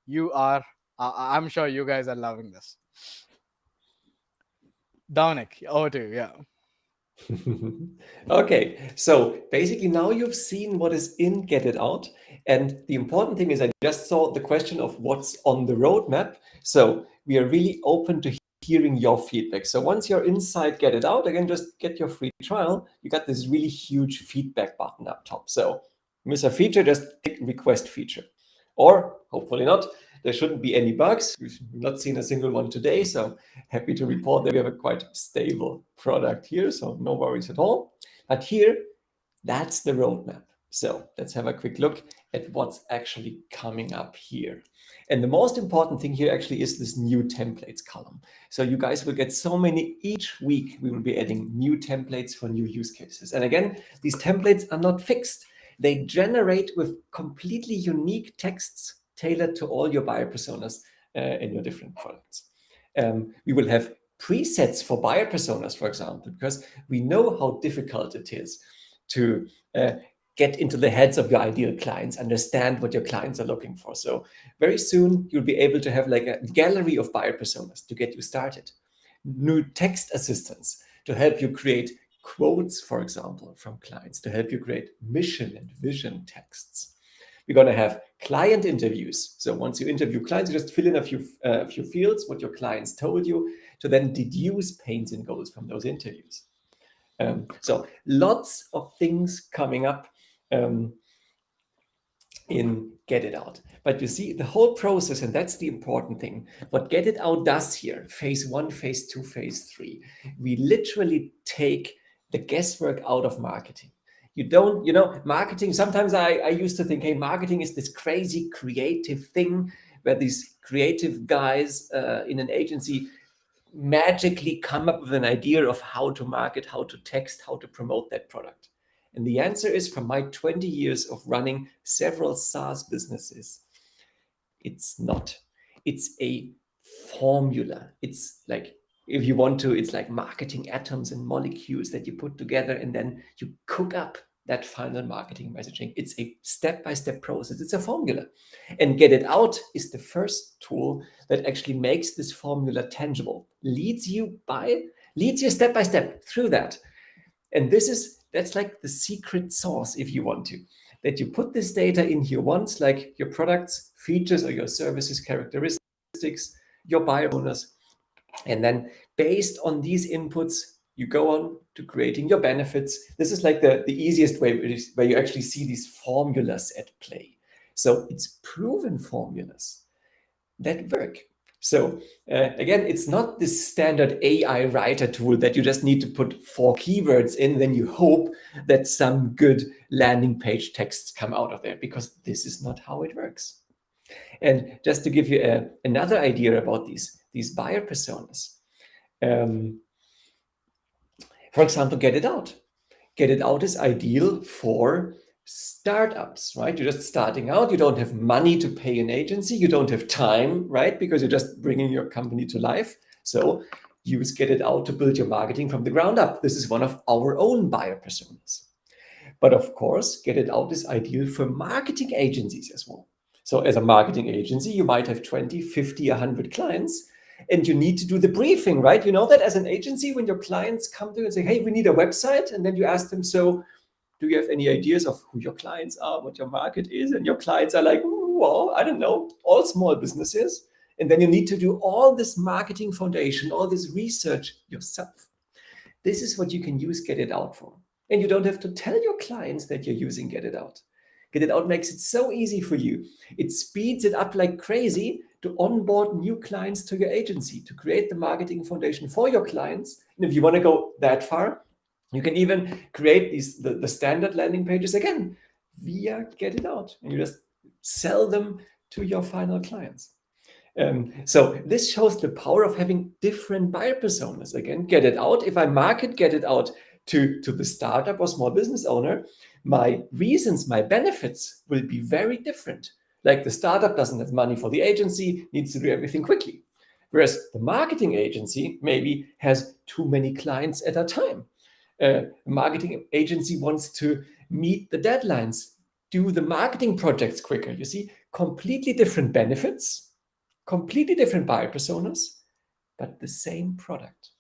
you are, I'm sure you guys are loving this. Dominic, over to you. Yeah. Okay, so basically now you've seen what is in Get It Out. And the important thing is I just saw the question of what's on the roadmap. So we are really open to hearing your feedback. So once you're inside Get It Out, again, just get your free trial. You got this really huge feedback button up top. So miss a feature, just click request feature. Or hopefully not, there shouldn't be any bugs. We've not seen a single one today. So happy to report that we have a quite stable product here. So no worries at all. But here, that's the roadmap. So let's have a quick look at what's actually coming up here. And the most important thing here actually is this new templates column. So you guys will get so many each week. We will be adding new templates for new use cases. And again, these templates are not fixed. They generate with completely unique texts tailored to all your buyer personas in your different products. We will have presets for buyer personas, for example, because we know how difficult it is to get into the heads of your ideal clients, understand what your clients are looking for. So very soon you'll be able to have like a gallery of buyer personas to get you started. New text assistants to help you create quotes, for example, from clients, to help you create mission and vision texts. We're going to have client interviews. So once you interview clients, you just fill in a few fields, what your clients told you, to then deduce pains and goals from those interviews. So lots of things coming up in Get It Out. But you see the whole process, and that's the important thing. What Get It Out does here, phase 1, phase 2, phase 3, we literally take the guesswork out of marketing. You don't, marketing, sometimes I used to think, hey, marketing is this crazy creative thing where these creative guys in an agency magically come up with an idea of how to market, how to text, how to promote that product. And the answer is, from my 20 years of running several SaaS businesses, it's not. It's a formula. It's like, if you want to, it's like marketing atoms and molecules that you put together and then you cook up that final marketing messaging. It's a step-by-step process. It's a formula. And Get It Out is the first tool that actually makes this formula tangible, leads you step by step through that. And that's like the secret sauce, if you want to, that you put this data in here once, like your products, features, or your services, characteristics, your buyer owners. And then based on these inputs, you go on to creating your benefits. This is like the easiest way, where you actually see these formulas at play. So it's proven formulas that work. So again, it's not this standard AI writer tool that you just need to put 4 keywords in, then you hope that some good landing page texts come out of there, because this is not how it works. And just to give you another idea about these buyer personas, for example, Get It Out. Get It Out is ideal for startups, right? You're just starting out. You don't have money to pay an agency. You don't have time, right? Because you're just bringing your company to life. So use Get It Out to build your marketing from the ground up. This is one of our own buyer personas. But of course, Get It Out is ideal for marketing agencies as well. So as a marketing agency, you might have 20, 50, 100 clients, and you need to do the briefing, right? You know that as an agency, when your clients come to you and say, hey, we need a website, and then you ask them, so do you have any ideas of who your clients are, what your market is? And your clients are like, well, I don't know, all small businesses. And then you need to do all this marketing foundation, all this research yourself. This is what you can use Get It Out for. And you don't have to tell your clients that you're using Get It Out. Get It Out makes it so easy for you. It speeds it up like crazy to onboard new clients to your agency, to create the marketing foundation for your clients. And if you want to go that far, you can even create the standard landing pages again via Get It Out, and you just sell them to your final clients. So this shows the power of having different buyer personas. Again, Get It Out. If I market Get It Out to the startup or small business owner, my reasons, my benefits will be very different. Like the startup doesn't have money for the agency, needs to do everything quickly. Whereas the marketing agency maybe has too many clients at a time. A marketing agency wants to meet the deadlines, do the marketing projects quicker. You see, completely different benefits, completely different buyer personas, but the same product.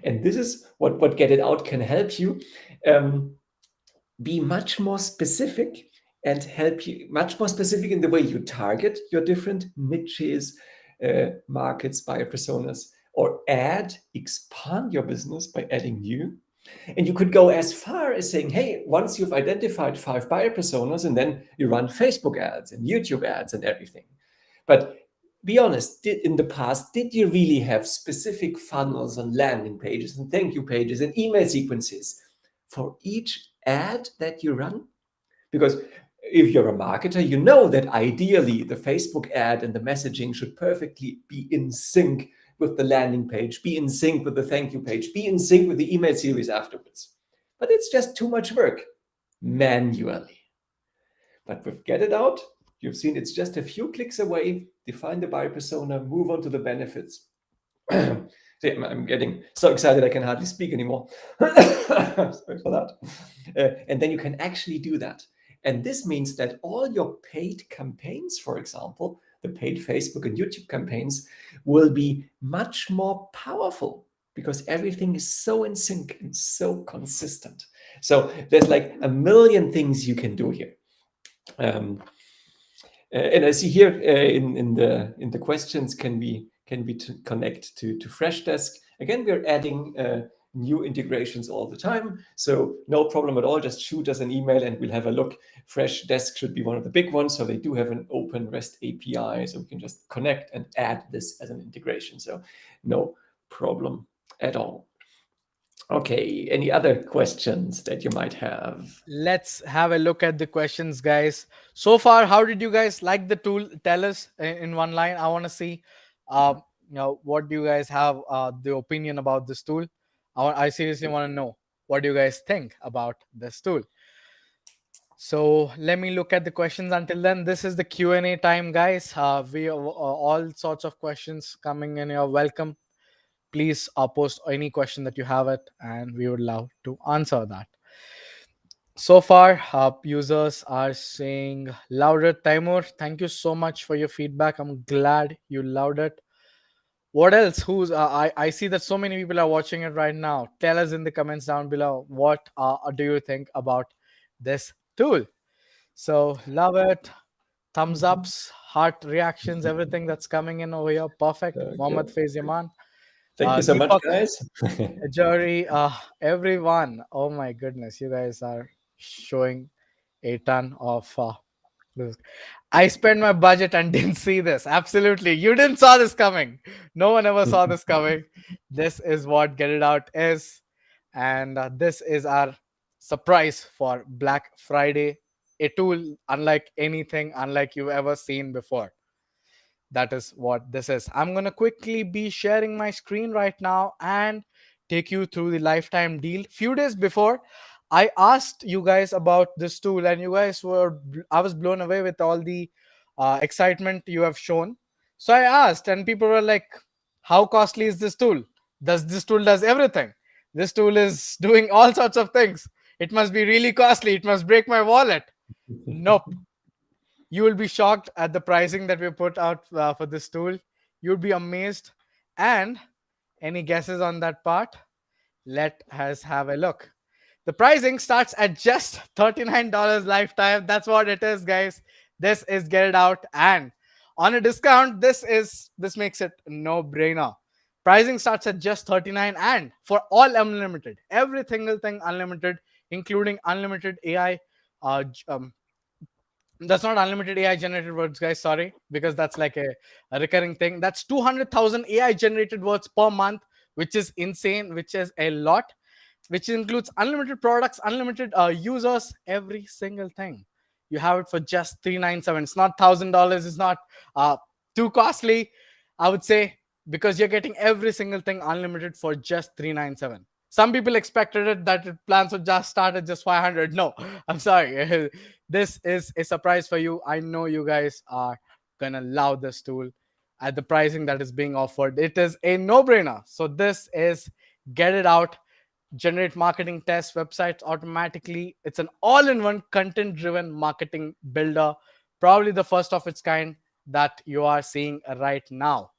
And this is what Get It Out can help you be much more specific and help you much more specific in the way you target your different niches, markets, buyer personas, or expand your business by adding new. And you could go as far as saying, hey, once you've identified 5 buyer personas, and then you run Facebook ads and YouTube ads and everything. But be honest, in the past, did you really have specific funnels and landing pages and thank you pages and email sequences for each ad that you run? Because if you're a marketer, you know that ideally the Facebook ad and the messaging should perfectly be in sync with the landing page, be in sync with the thank you page, be in sync with the email series afterwards. But it's just too much work manually. But with Get It Out, you've seen it's just a few clicks away, define the buyer persona, move on to the benefits. See, I'm getting so excited I can hardly speak anymore. Sorry for that. And then you can actually do that. And this means that all your paid campaigns, for example, the paid Facebook and YouTube campaigns, will be much more powerful because everything is so in sync and so consistent. So there's like a million things you can do here. And I see here in the questions, can we connect to Freshdesk? Again, we're adding new integrations all the time, so no problem at all. Just shoot us an email and we'll have a look. Freshdesk should be one of the big ones, so they do have an open REST API, so we can just connect and add this as an integration. So no problem at all. Okay, any other questions that you might have? Let's have a look at the questions, guys. So far, how did you guys like the tool? Tell us in one line. I want to see, what do you guys have the opinion about this tool? I seriously want to know what do you guys think about this tool. So let me look at the questions. Until then, this is the Q&A time, guys. We have all sorts of questions coming in. You're welcome. Please post any question that you have it, and we would love to answer that. So far, users are saying louder. Timur, thank you so much for your feedback. I'm glad you loved it. What else? Who's I see that so many people are watching it right now. Tell us in the comments down below what do you think about this tool. So love it. Thumbs ups, heart reactions, everything that's coming in over here. Perfect. Okay. Mohammad Faiz Yaman. Thank you so much, Deepak, guys. Ajari, everyone. Oh my goodness, you guys are showing a ton of this. I spent my budget and didn't see this. Absolutely. You didn't saw this coming. No one ever saw this coming. This is what Get It Out is. And this is our surprise for Black Friday. A tool unlike anything, unlike you've ever seen before. That is what this is. I'm going to quickly be sharing my screen right now and take you through the lifetime deal. Few days before, I asked you guys about this tool, and you guys were, I was blown away with all the excitement you have shown. So I asked, and people were like, how costly is this tool? This tool does everything? This tool is doing all sorts of things. It must be really costly. It must break my wallet. Nope. You will be shocked at the pricing that we put out for this tool. You'll be amazed. And any guesses on that part? Let us have a look. The pricing starts at just $39 lifetime. That's what it is, guys. This is Get It Out. And on a discount, this makes it no brainer. Pricing starts at just 39 and for all unlimited, every single thing unlimited, including unlimited AI. That's not unlimited AI generated words, guys. Sorry, because that's like a recurring thing. That's 200,000 AI generated words per month, which is insane, which is a lot, which includes unlimited products, unlimited users, every single thing. You have it for just $397. It's not $1,000. It's not too costly, I would say, because you're getting every single thing unlimited for just $397. Some people expected it that plans would just start at just 500. No, I'm sorry. This is a surprise for you. I know you guys are gonna love this tool at the pricing that is being offered. It is a no-brainer. So this is Get It Out. Generate marketing test websites automatically. It's an all-in-one content-driven marketing builder, probably the first of its kind that you are seeing right now.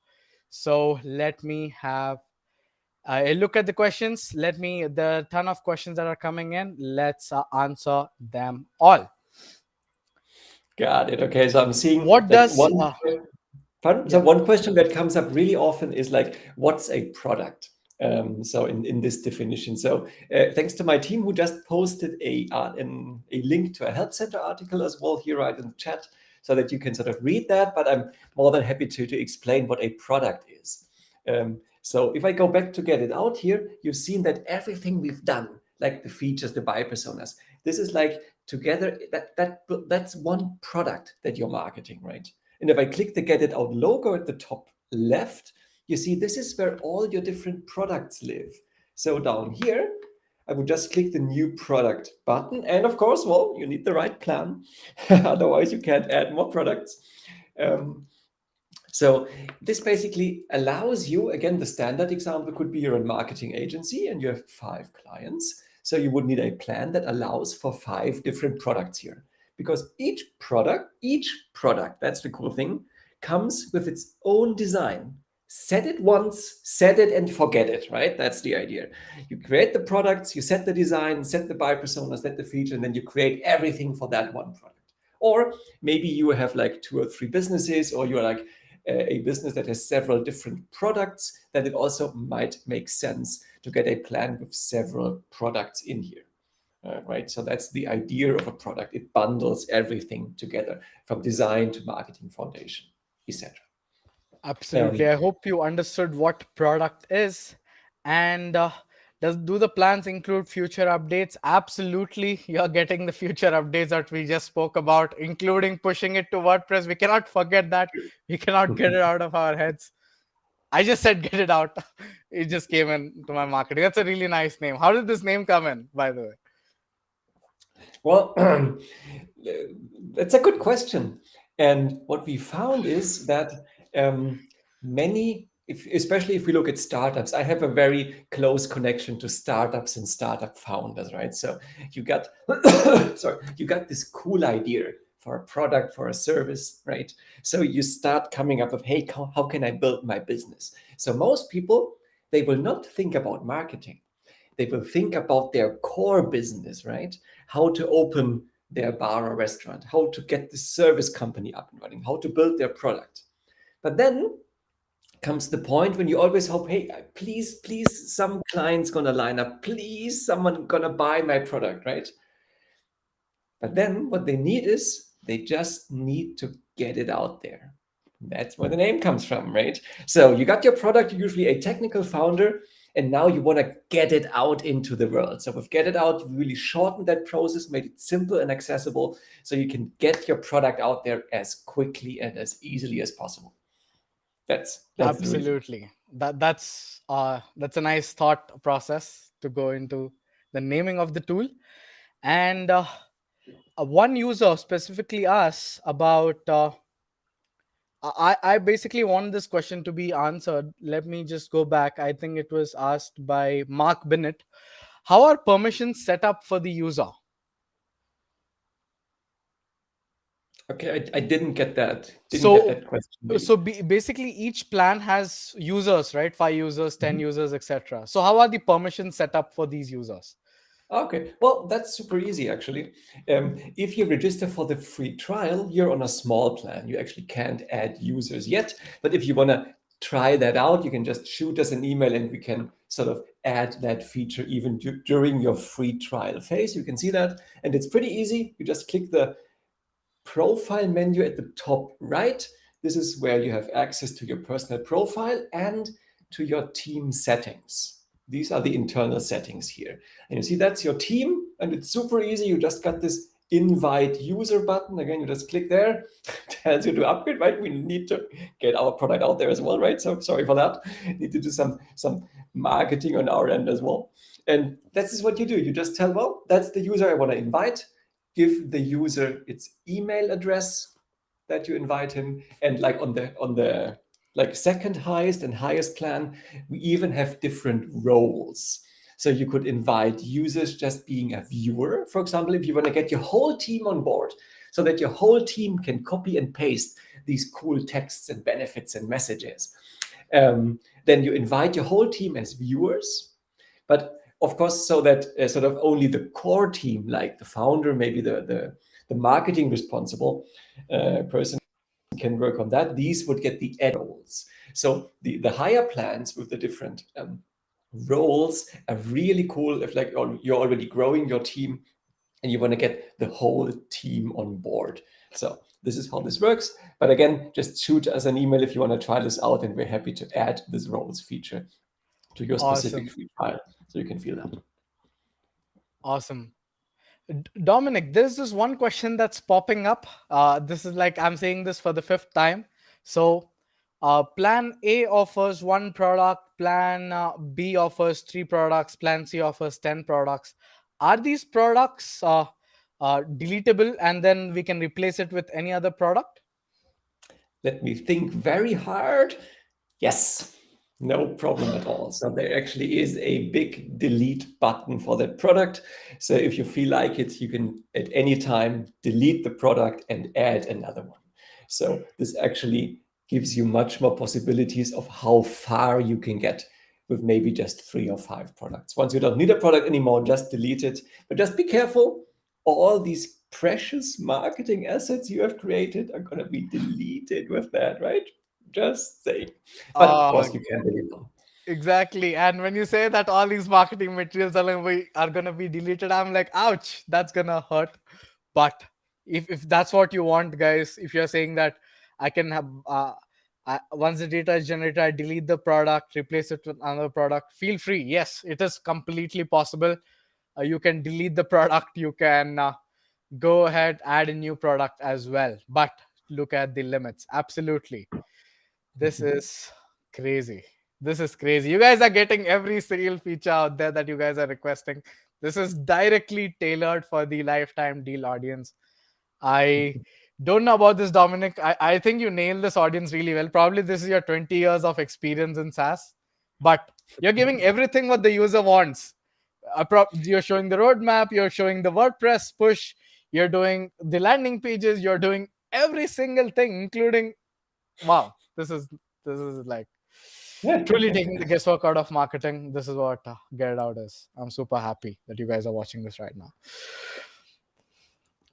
So let me have I look at the questions. The ton of questions that are coming in. Let's answer them all. Got it. Okay, so I'm seeing What that does, one. Pardon? So yeah, one question that comes up really often is like, what's a product? So in this definition. So thanks to my team who just posted a link to a help center article as well here right in the chat, so that you can sort of read that. But I'm more than happy to explain what a product is. So if I go back to get it out here, you've seen that everything we've done, like the features, the buyer personas, this is like together that's one product that you're marketing, right? And if I click the Get It Out logo at the top left, you see this is where all your different products live. So down here, I would just click the new product button. And of course, well, you need the right plan. Otherwise, you can't add more products. So this basically allows you, again, the standard example could be you're a marketing agency and you have 5 clients. So you would need a plan that allows for 5 different products here. Because each product, that's the cool thing, comes with its own design. Set it once, set it and forget it, right? That's the idea. You create the products, you set the design, set the buyer persona, set the feature, and then you create everything for that one product. Or maybe you have like 2 or 3 businesses, or you're like a business that has several different products, then it also might make sense to get a plan with several products in here. Right, so that's the idea of a product. It bundles everything together, from design to marketing foundation, etc. absolutely. I hope you understood what product is. And do the plans include future updates? Absolutely. You're getting the future updates that we just spoke about, including pushing it to WordPress. We cannot forget that. We cannot get it out of our heads. I just said get it out. It just came into my marketing. That's a really nice name. How did this name come in, by the way? Well, that's a good question. And what we found is that especially if we look at startups, I have a very close connection to startups and startup founders, right? So you got, you got this cool idea for a product, for a service, right? So you start coming up with, hey, how can I build my business? So most people, they will not think about marketing. They will think about their core business, right? How to open their bar or restaurant, how to get the service company up and running, how to build their product. But then comes the point when you always hope, hey, please, some client's gonna line up, please, someone gonna buy my product, right? But then what they need is they just need to get it out there. That's where the name comes from, right? So you got your product, you're usually a technical founder, and now you want to get it out into the world. So with Get It Out, you really shortened that process, made it simple and accessible, so you can get your product out there as quickly and as easily as possible. That's the reason. Absolutely. That's a nice thought process to go into the naming of the tool. And one user specifically asked about. I basically want this question to be answered. Let me just go back. I think it was asked by Mark Bennett. How are permissions set up for the user? Okay, I didn't get that. So- Get that question. maybe. So basically, each plan has users, right? 5 users, 10 users, etc. So how are the permissions set up for these users? Okay, well, that's super easy actually. If you register for the free trial, you're on a small plan. You actually can't add users yet. But if you want to try that out, you can just shoot us an email and we can sort of add that feature even during your free trial phase. You can see that. And it's pretty easy. You just click the profile menu at the top right. This is where you have access to your personal profile and to your team settings. These are the internal settings here. And you see that's your team, and it's super easy. You just got this invite user button. Again, you just click there, tells you to upgrade, right? We need to get our product out there as well, right? So sorry for that. Need to do some marketing on our end as well. And this is what you do. You just tell, well, that's the user I want to invite. Give the user its email address that you invite him, and like on the like second highest and highest plan, we even have different roles. So you could invite users just being a viewer, for example, if you want to get your whole team on board so that your whole team can copy and paste these cool texts and benefits and messages. Then you invite your whole team as viewers, but of course, so that sort of only the core team, like the founder, maybe the marketing responsible person, can work on that. These would get the add roles. So the higher plans with the different roles are really cool if like you're already growing your team and you want to get the whole team on board. So this is how this works. But again, just shoot us an email if you want to try this out, and we're happy to add this roles feature to your specific Awesome. free trial so you can feel that. Awesome. Dominic, there's this one question that's popping up. This is like I'm saying this for the fifth time. So, Plan A offers one product, Plan B offers three products, Plan C offers 10 products. Are these products deletable and then we can replace it with any other product? Let me think very hard. Yes, no problem at all. So there actually is a big delete button for that product. So if you feel like it, you can at any time delete the product and add another one. So this actually gives you much more possibilities of how far you can get with maybe just 3 or 5 products. Once you don't need a product anymore, just delete it. But just be careful. All these precious marketing assets you have created are going to be deleted with that, right? Just saying. But of Uh, course, you can delete them. exactly. And when you say that all these marketing materials are gonna be deleted, I'm like, ouch, that's gonna hurt. But if that's what you want, guys, if you're saying that I can have once the data is generated, I delete the product, replace it with another product, feel free. Yes, it is completely possible. You can delete the product, you can go ahead, add a new product as well, but look at the limits. Absolutely. This is crazy. This is crazy. You guys are getting every single feature out there that you guys are requesting. This is directly tailored for the lifetime deal audience. I don't know about this, Dominic. I think you nailed this audience really well. Probably this is your 20 years of experience in SaaS, but you're giving everything what the user wants. You're showing the roadmap, you're showing the WordPress push, you're doing the landing pages, you're doing every single thing, including wow, this is like truly taking the guesswork out of marketing. This is what Get It Out is. I'm super happy that you guys are watching this right now.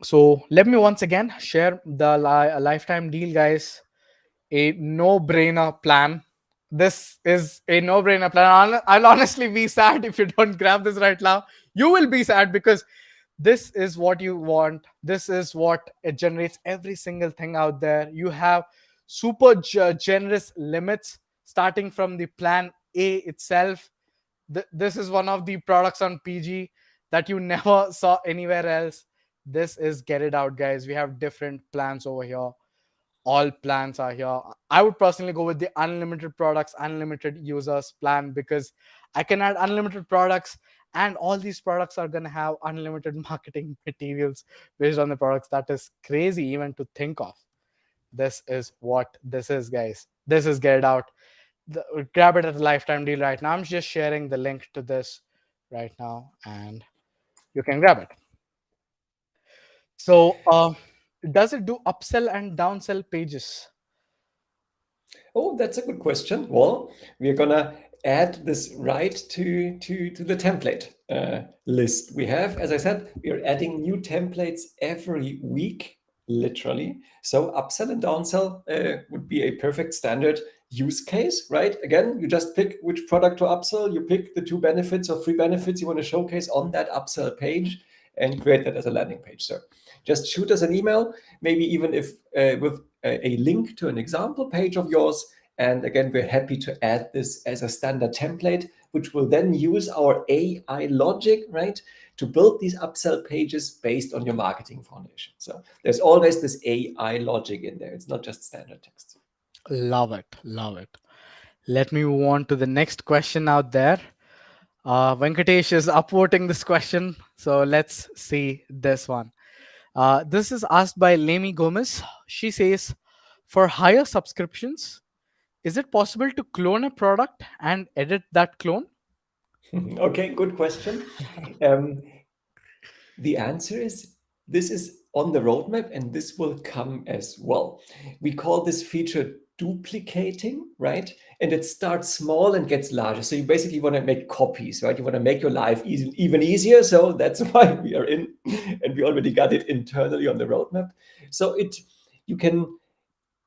So let me once again share the lifetime deal, guys. A no-brainer plan. This is a no-brainer plan. I'll honestly be sad if you don't grab this right now. You will be sad because this is what you want. This is what it generates every single thing out there. You have super generous limits starting from the plan A itself. This is one of the products on PG that you never saw anywhere else. This is Get It Out, guys. We have different plans over here. All plans are here. I would personally go with the unlimited products, unlimited users plan because I can add unlimited products and all these products are going to have unlimited marketing materials based on the products. That is crazy even to think of. This is what this is, guys. This is Get It Out. Grab it at a lifetime deal right now. I'm just sharing the link to this right now and you can grab it. So, does it do upsell and downsell pages? Oh, that's a good question. Well, we're gonna add this right to the template list we have. As I said, we are adding new templates every week, literally. So upsell and downsell would be a perfect standard use case, right? Again, you just pick which product to upsell. You pick the 2 benefits or 3 benefits you want to showcase on that upsell page and create that as a landing page. So just shoot us an email, maybe even if with a link to an example page of yours. And again, we're happy to add this as a standard template, which will then use our AI logic, right, to build these upsell pages based on your marketing foundation. So there's always this AI logic in there. It's not just standard text. Love it. Love it. Let me move on to the next question out there. Venkatesh is upvoting this question. So let's see this one. This is asked by Lamy Gomez. She says, for higher subscriptions, is it possible to clone a product and edit that clone? Okay, good question. Um, the answer is this is on the roadmap and this will come as well. We call this feature duplicating, right? And it starts small and gets larger. So you basically want to make copies, right? You want to make your life even easier. So that's why we are in, and we already got it internally on the roadmap. So you can,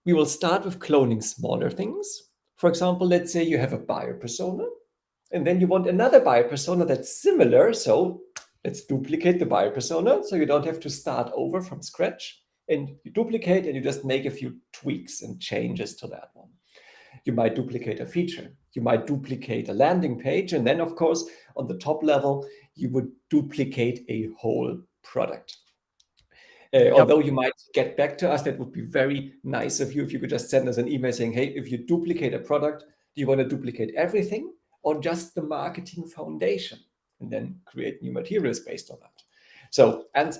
we will start with cloning smaller things. For example, let's say you have a buyer persona, and then you want another buyer persona that's similar. So let's duplicate the buyer persona so you don't have to start over from scratch. And you duplicate and you just make a few tweaks and changes to that one. You might duplicate a feature. You might duplicate a landing page. And then, of course, on the top level, you would duplicate a whole product. Yep. Although you might get back to us, that would be very nice of you if you could just send us an email saying, hey, if you duplicate a product, do you want to duplicate everything or just the marketing foundation? And then create new materials based on that. So, and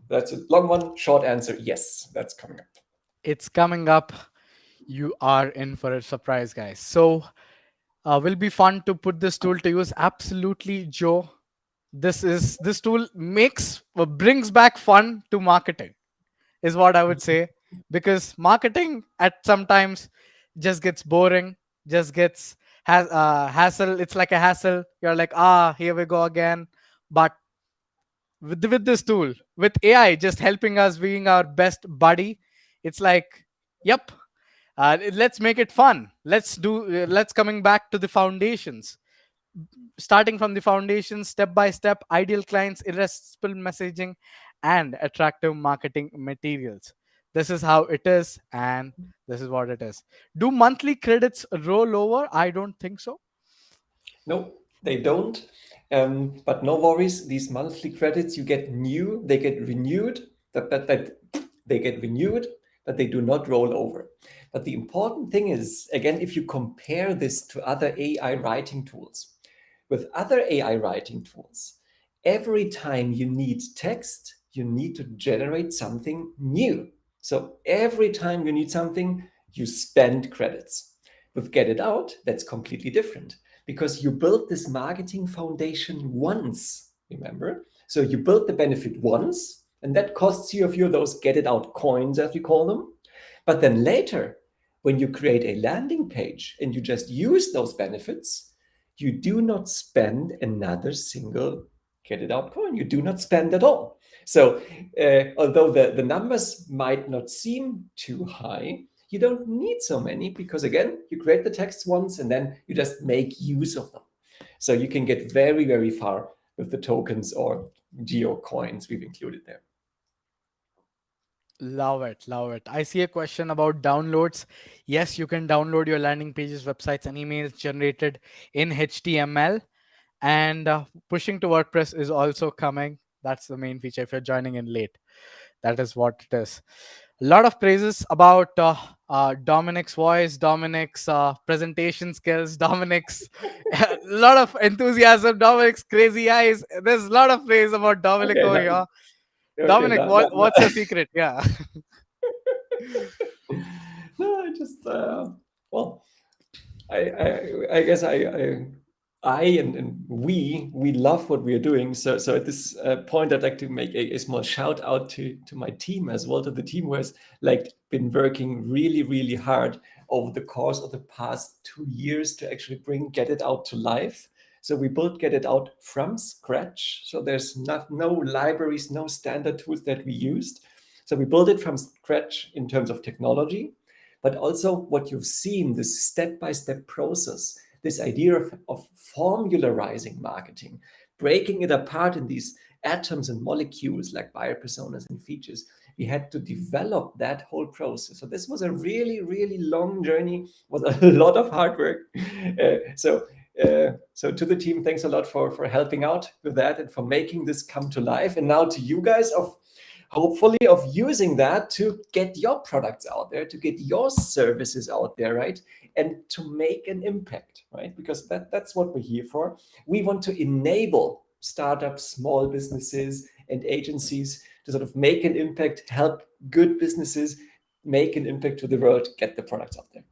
that's a long one. Short answer, yes, that's coming up. It's coming up. You are in for a surprise, guys. So, will be fun to put this tool to use. Absolutely, Joe. This tool makes brings back fun to marketing, is what I would say, because marketing at sometimes just gets boring, just gets hassle. It's like a hassle. You're like, here we go again. But with this tool, with AI just helping us being our best buddy, it's like, yep, let's make it fun. Let's coming back to the foundations, starting from the foundation, step by step, ideal clients, irresistible messaging, and attractive marketing materials. This is how it is, and this is what it is. Do monthly credits roll over? I don't think so. No, they don't. But no worries. These monthly credits you get new, they get renewed. That they get renewed, but they do not roll over. But the important thing is, again, if you compare this to other AI writing tools, with other AI writing tools, every time you need text, you need to generate something new. So every time you need something, you spend credits. With Get It Out, that's completely different because you built this marketing foundation once, remember? So you built the benefit once, and that costs you a few of those Get It Out coins, as we call them. But then later, when you create a landing page and you just use those benefits, you do not spend another single Get It Out coin. You do not spend at all. So, although the numbers might not seem too high, you don't need so many because, again, you create the text once and then you just make use of them. So, you can get very, very far with the tokens or geo coins we've included there. Love it, love it. I see a question about downloads. Yes, you can download your landing pages, websites, and emails generated in HTML. And pushing to WordPress is also coming. That's the main feature if you're joining in late. That is what it is. A lot of praises about Dominic's voice, Dominic's presentation skills, Dominic's a lot of enthusiasm, Dominic's crazy eyes. There's a lot of praise about Dominic Okay, over here. okay, Dominic, what's your secret? Yeah. no, I just well, I guess I and we love what we are doing. So at this point, I'd like to make a small shout out to my team as well, to the team who has like been working really really hard over the course of the past 2 years to actually bring Get It Out to life. So we built Get It Out from scratch. So there's no libraries, no standard tools that we used. So we built it from scratch in terms of technology, but also what you've seen, this step-by-step process, this idea of formularizing marketing, breaking it apart in these atoms and molecules like buyer personas and features. We had to develop that whole process. So this was a really, really long journey, was a lot of hard work. So to the team, thanks a lot for helping out with that and for making this come to life. And now to you guys of hopefully of using that to get your products out there, to get your services out there, right? And to make an impact, right? Because that's what we're here for. We want to enable startups, small businesses, and agencies to sort of make an impact, help good businesses make an impact to the world, get the products out there.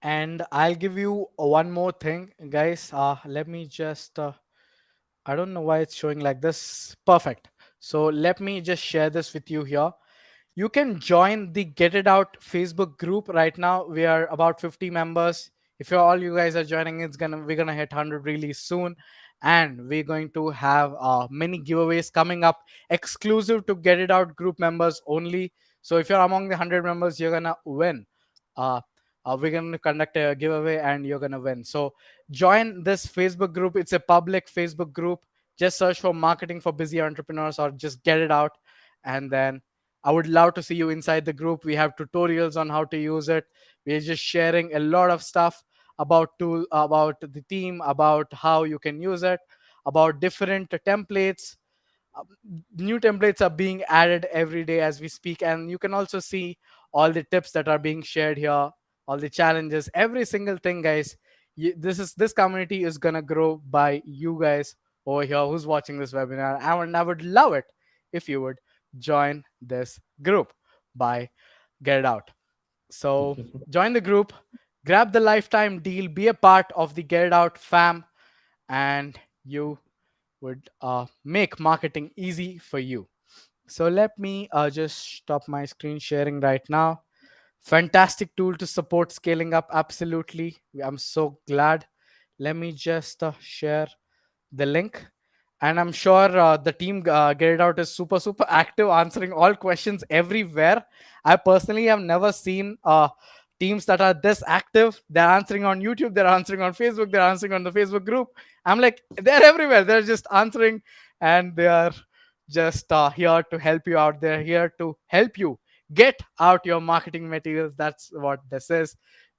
And I'll give you one more thing, guys. Let me just, I don't know why it's showing like this. Perfect. So let me just share this with you here. You can join the Get It Out Facebook group right now. We are about 50 members. If you're all you guys are joining, we're gonna hit 100 really soon, and we're going to have many giveaways coming up exclusive to Get It Out group members only. So if you're among the 100 members, you're gonna win. Uh, we're gonna conduct a giveaway, and you're gonna win. So join this Facebook group. It's a public Facebook group. Just search for Marketing for Busy Entrepreneurs, or just Get It Out, and then I would love to see you inside the group. We have tutorials on how to use it. We're just sharing a lot of stuff about the team, about how you can use it, about different templates. um, New templates are being added every day as we speak, and you can also see all the tips that are being shared here, all the challenges, every single thing, guys. This community is gonna grow by you guys over here who's watching this webinar, and I would love it if you would join this group by Get It Out. So join the group, grab the lifetime deal, be a part of the Get It Out fam, and you would make marketing easy for you. So let me just stop my screen sharing right now. Fantastic tool to support scaling up. Absolutely. I'm so glad. Let me just share the link. And I'm sure the team Get It Out is super, super active, answering all questions everywhere. I personally have never seen teams that are this active. They're answering on YouTube, they're answering on Facebook, they're answering on the Facebook group. I'm like, they're everywhere. They're just answering, and they are just here to help you out. They're here to help you get out your marketing materials. That's what this is.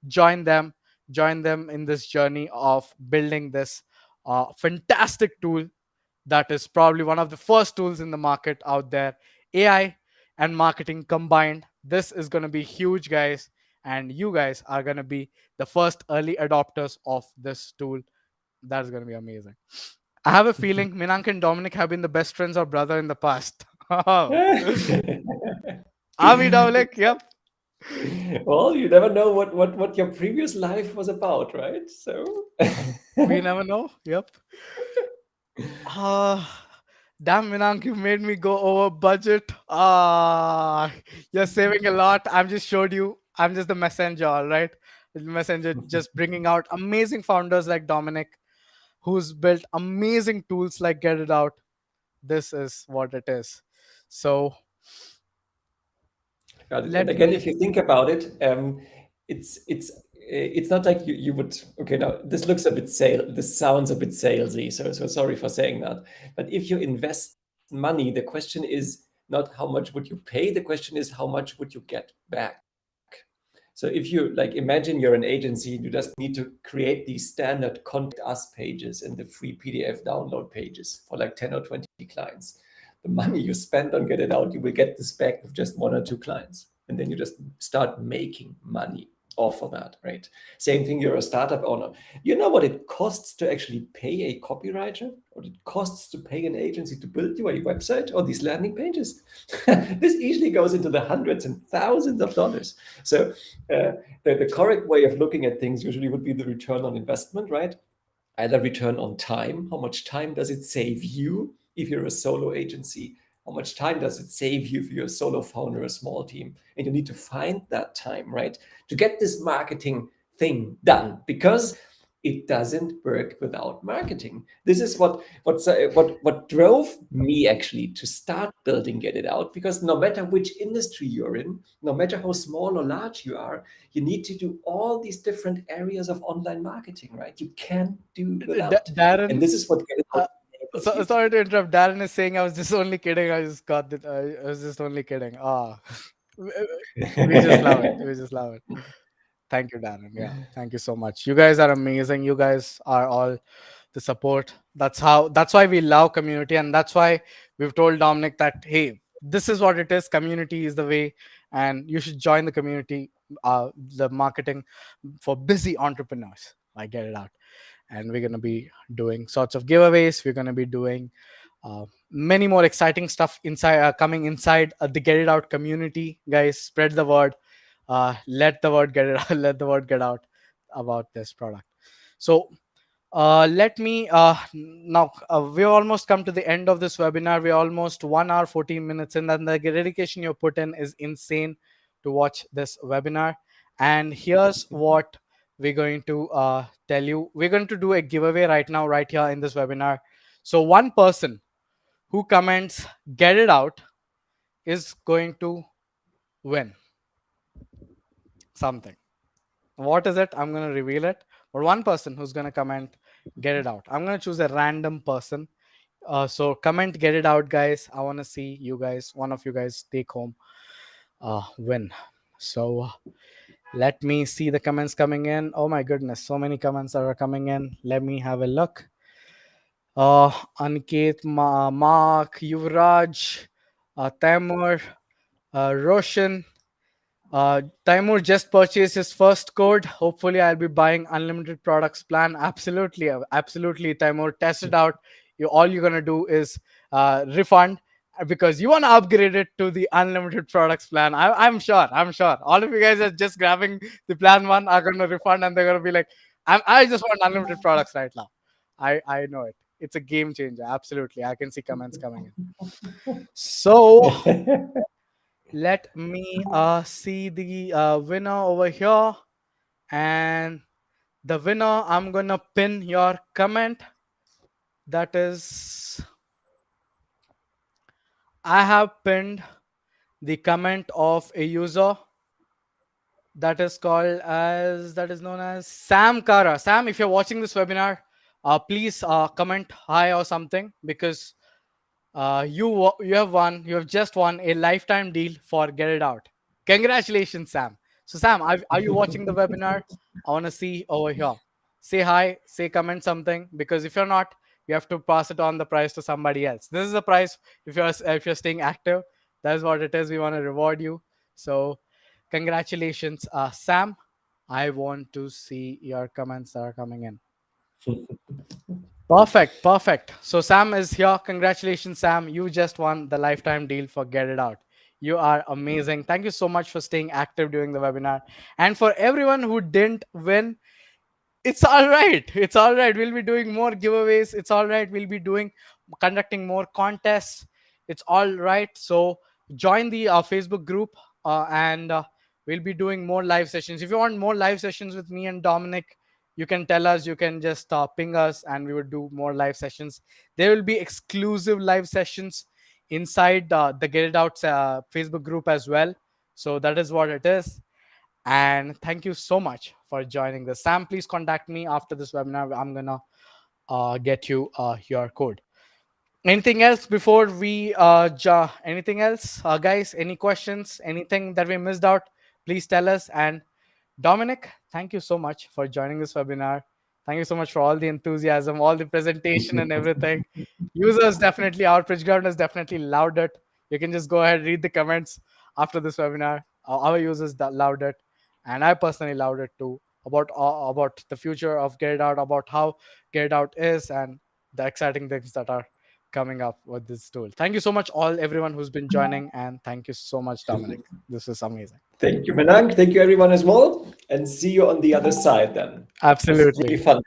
Join them, join them in this journey of building this fantastic tool that is probably one of the first tools in the market out there. AI and marketing combined. This is going to be huge, guys. And you guys are going to be the first early adopters of this tool. That's going to be amazing. I have a feeling Minank and Dominic have been the best friends or brother in the past. Oh. Are we, Dominic? Yep. Well, you never know what your previous life was about, right? So We never know. Yep. Ah, damn, Minank, you made me go over budget. You're saving a lot. I'm just showed you. I'm just the messenger, all right? The messenger just bringing out amazing founders like Dominic, who's built amazing tools like Get It Out. This is what it is. So got it. And let again, me. if you think about it, it's not like you would. Okay, now this looks a bit this sounds a bit salesy. So sorry for saying that. But if you invest money, the question is not how much would you pay. The question is how much would you get back. So if you like imagine you're an agency, you just need to create these standard contact us pages and the free PDF download pages for like 10 or 20 clients. The money you spend on Get It Out, you will get this back with just one or two clients. And then you just start making money off of that, right? Same thing, you're a startup owner. You know what it costs to actually pay a copywriter? What it costs to pay an agency to build you a website or these landing pages? This easily goes into the hundreds and thousands of dollars. So the correct way of looking at things usually would be the return on investment, right? Either return on time, how much time does it save you if you're a solo agency? How much time does it save you if you're a solo founder, a small team? And you need to find that time, right? To get this marketing thing done, because it doesn't work without marketing. This is what drove me actually to start building Get It Out, because no matter which industry you're in, no matter how small or large you are, you need to do all these different areas of online marketing, right? You can't do without. And Darren, this is what Get It Out uh, enables so you to sorry do. to interrupt. Darren is saying I was just only kidding. I just got that. I was just only kidding. We we just love it. We just love it. Thank you, Darren. Yeah, thank you so much. You guys are amazing. You guys are all the support. That's why we love community, and that's why we've told Dominic that, hey, this is what it is. Community is the way, and you should join the community. The marketing for busy entrepreneurs. I Get It Out, and we're gonna be doing sorts of giveaways. We're gonna be doing many more exciting stuff inside coming inside the Get It Out community. Guys, spread the word. Let the word get it out. Let the word get out about this product. So Let me now. We've almost come to the end of this webinar. We're almost 1 hour 14 minutes in, and the dedication you put in is insane to watch this webinar. And here's what we're going to tell you. We're going to do a giveaway right now, right here in this webinar. So one person who comments "Get it out" is going to win something. What is it? I'm going to reveal it. But one person who's going to comment "Get it out." I'm going to choose a random person. So comment "Get it out," guys. I want to see you guys, one of you guys, take home win. So let me see the comments coming in. Oh my goodness, so many comments that are coming in. Let me have a look. Aniket, Mark, Yuvraj, Taimur, Roshan. Taimur just purchased his first code. Hopefully, I'll be buying unlimited products plan. Absolutely, absolutely, Taimur. Test it out. All you're gonna do is refund because you want to upgrade it to the unlimited products plan. I'm sure. I'm sure. All of you guys are just grabbing the plan one are gonna refund and they're gonna be like, I just want unlimited products right now. I know it. It's a game changer. Absolutely. I can see comments coming in. So let me see the winner over here. And the winner, I'm gonna pin your comment. That is, I have pinned the comment of a user that is called as, that is known as Sam Kara. Sam, if you're watching this webinar, please comment hi or something, because you have won. You have just won a lifetime deal for Get It Out. Congratulations, Sam. So, Sam, are you watching the webinar? I want to see over here. Say hi. Say comment something, because if you're not, you have to pass it on the prize to somebody else. This is the prize if you're staying active. That is what it is. We want to reward you. So, congratulations, Sam. I want to see your comments that are coming in. Perfect, perfect. So Sam is here. Congratulations, Sam. You just won the lifetime deal for Get It Out. You are amazing. Thank you so much for staying active during the webinar. And for everyone who didn't win, it's all right. It's all right. We'll be doing more giveaways. It's all right. We'll be conducting more contests. It's all right. So join the Facebook group, and we'll be doing more live sessions. If you want more live sessions with me and Dominic, you can tell us. You can just ping us, and we would do more live sessions. There will be exclusive live sessions inside the Get It Out Facebook group as well. So that is what it is. And thank you so much for joining this. Sam, please contact me after this webinar. I'm gonna get you your code. Anything else before we anything else, guys? Any questions? Anything that we missed out? Please tell us. And Dominic, thank you so much for joining this webinar. Thank you so much for all the enthusiasm, all the presentation, and everything. Users definitely, our Bridge Governors definitely loved it. You can just go ahead, read the comments after this webinar. Our users loved it, and I personally loved it too. About the future of Get It Out, about how Get It Out is, and the exciting things that are coming up with this tool. Thank you so much, all everyone who's been joining, and thank you so much, Dominic. This is amazing. Thank you, Manang. Thank you, everyone, as well. And see you on the other side then. It was Absolutely. really fun.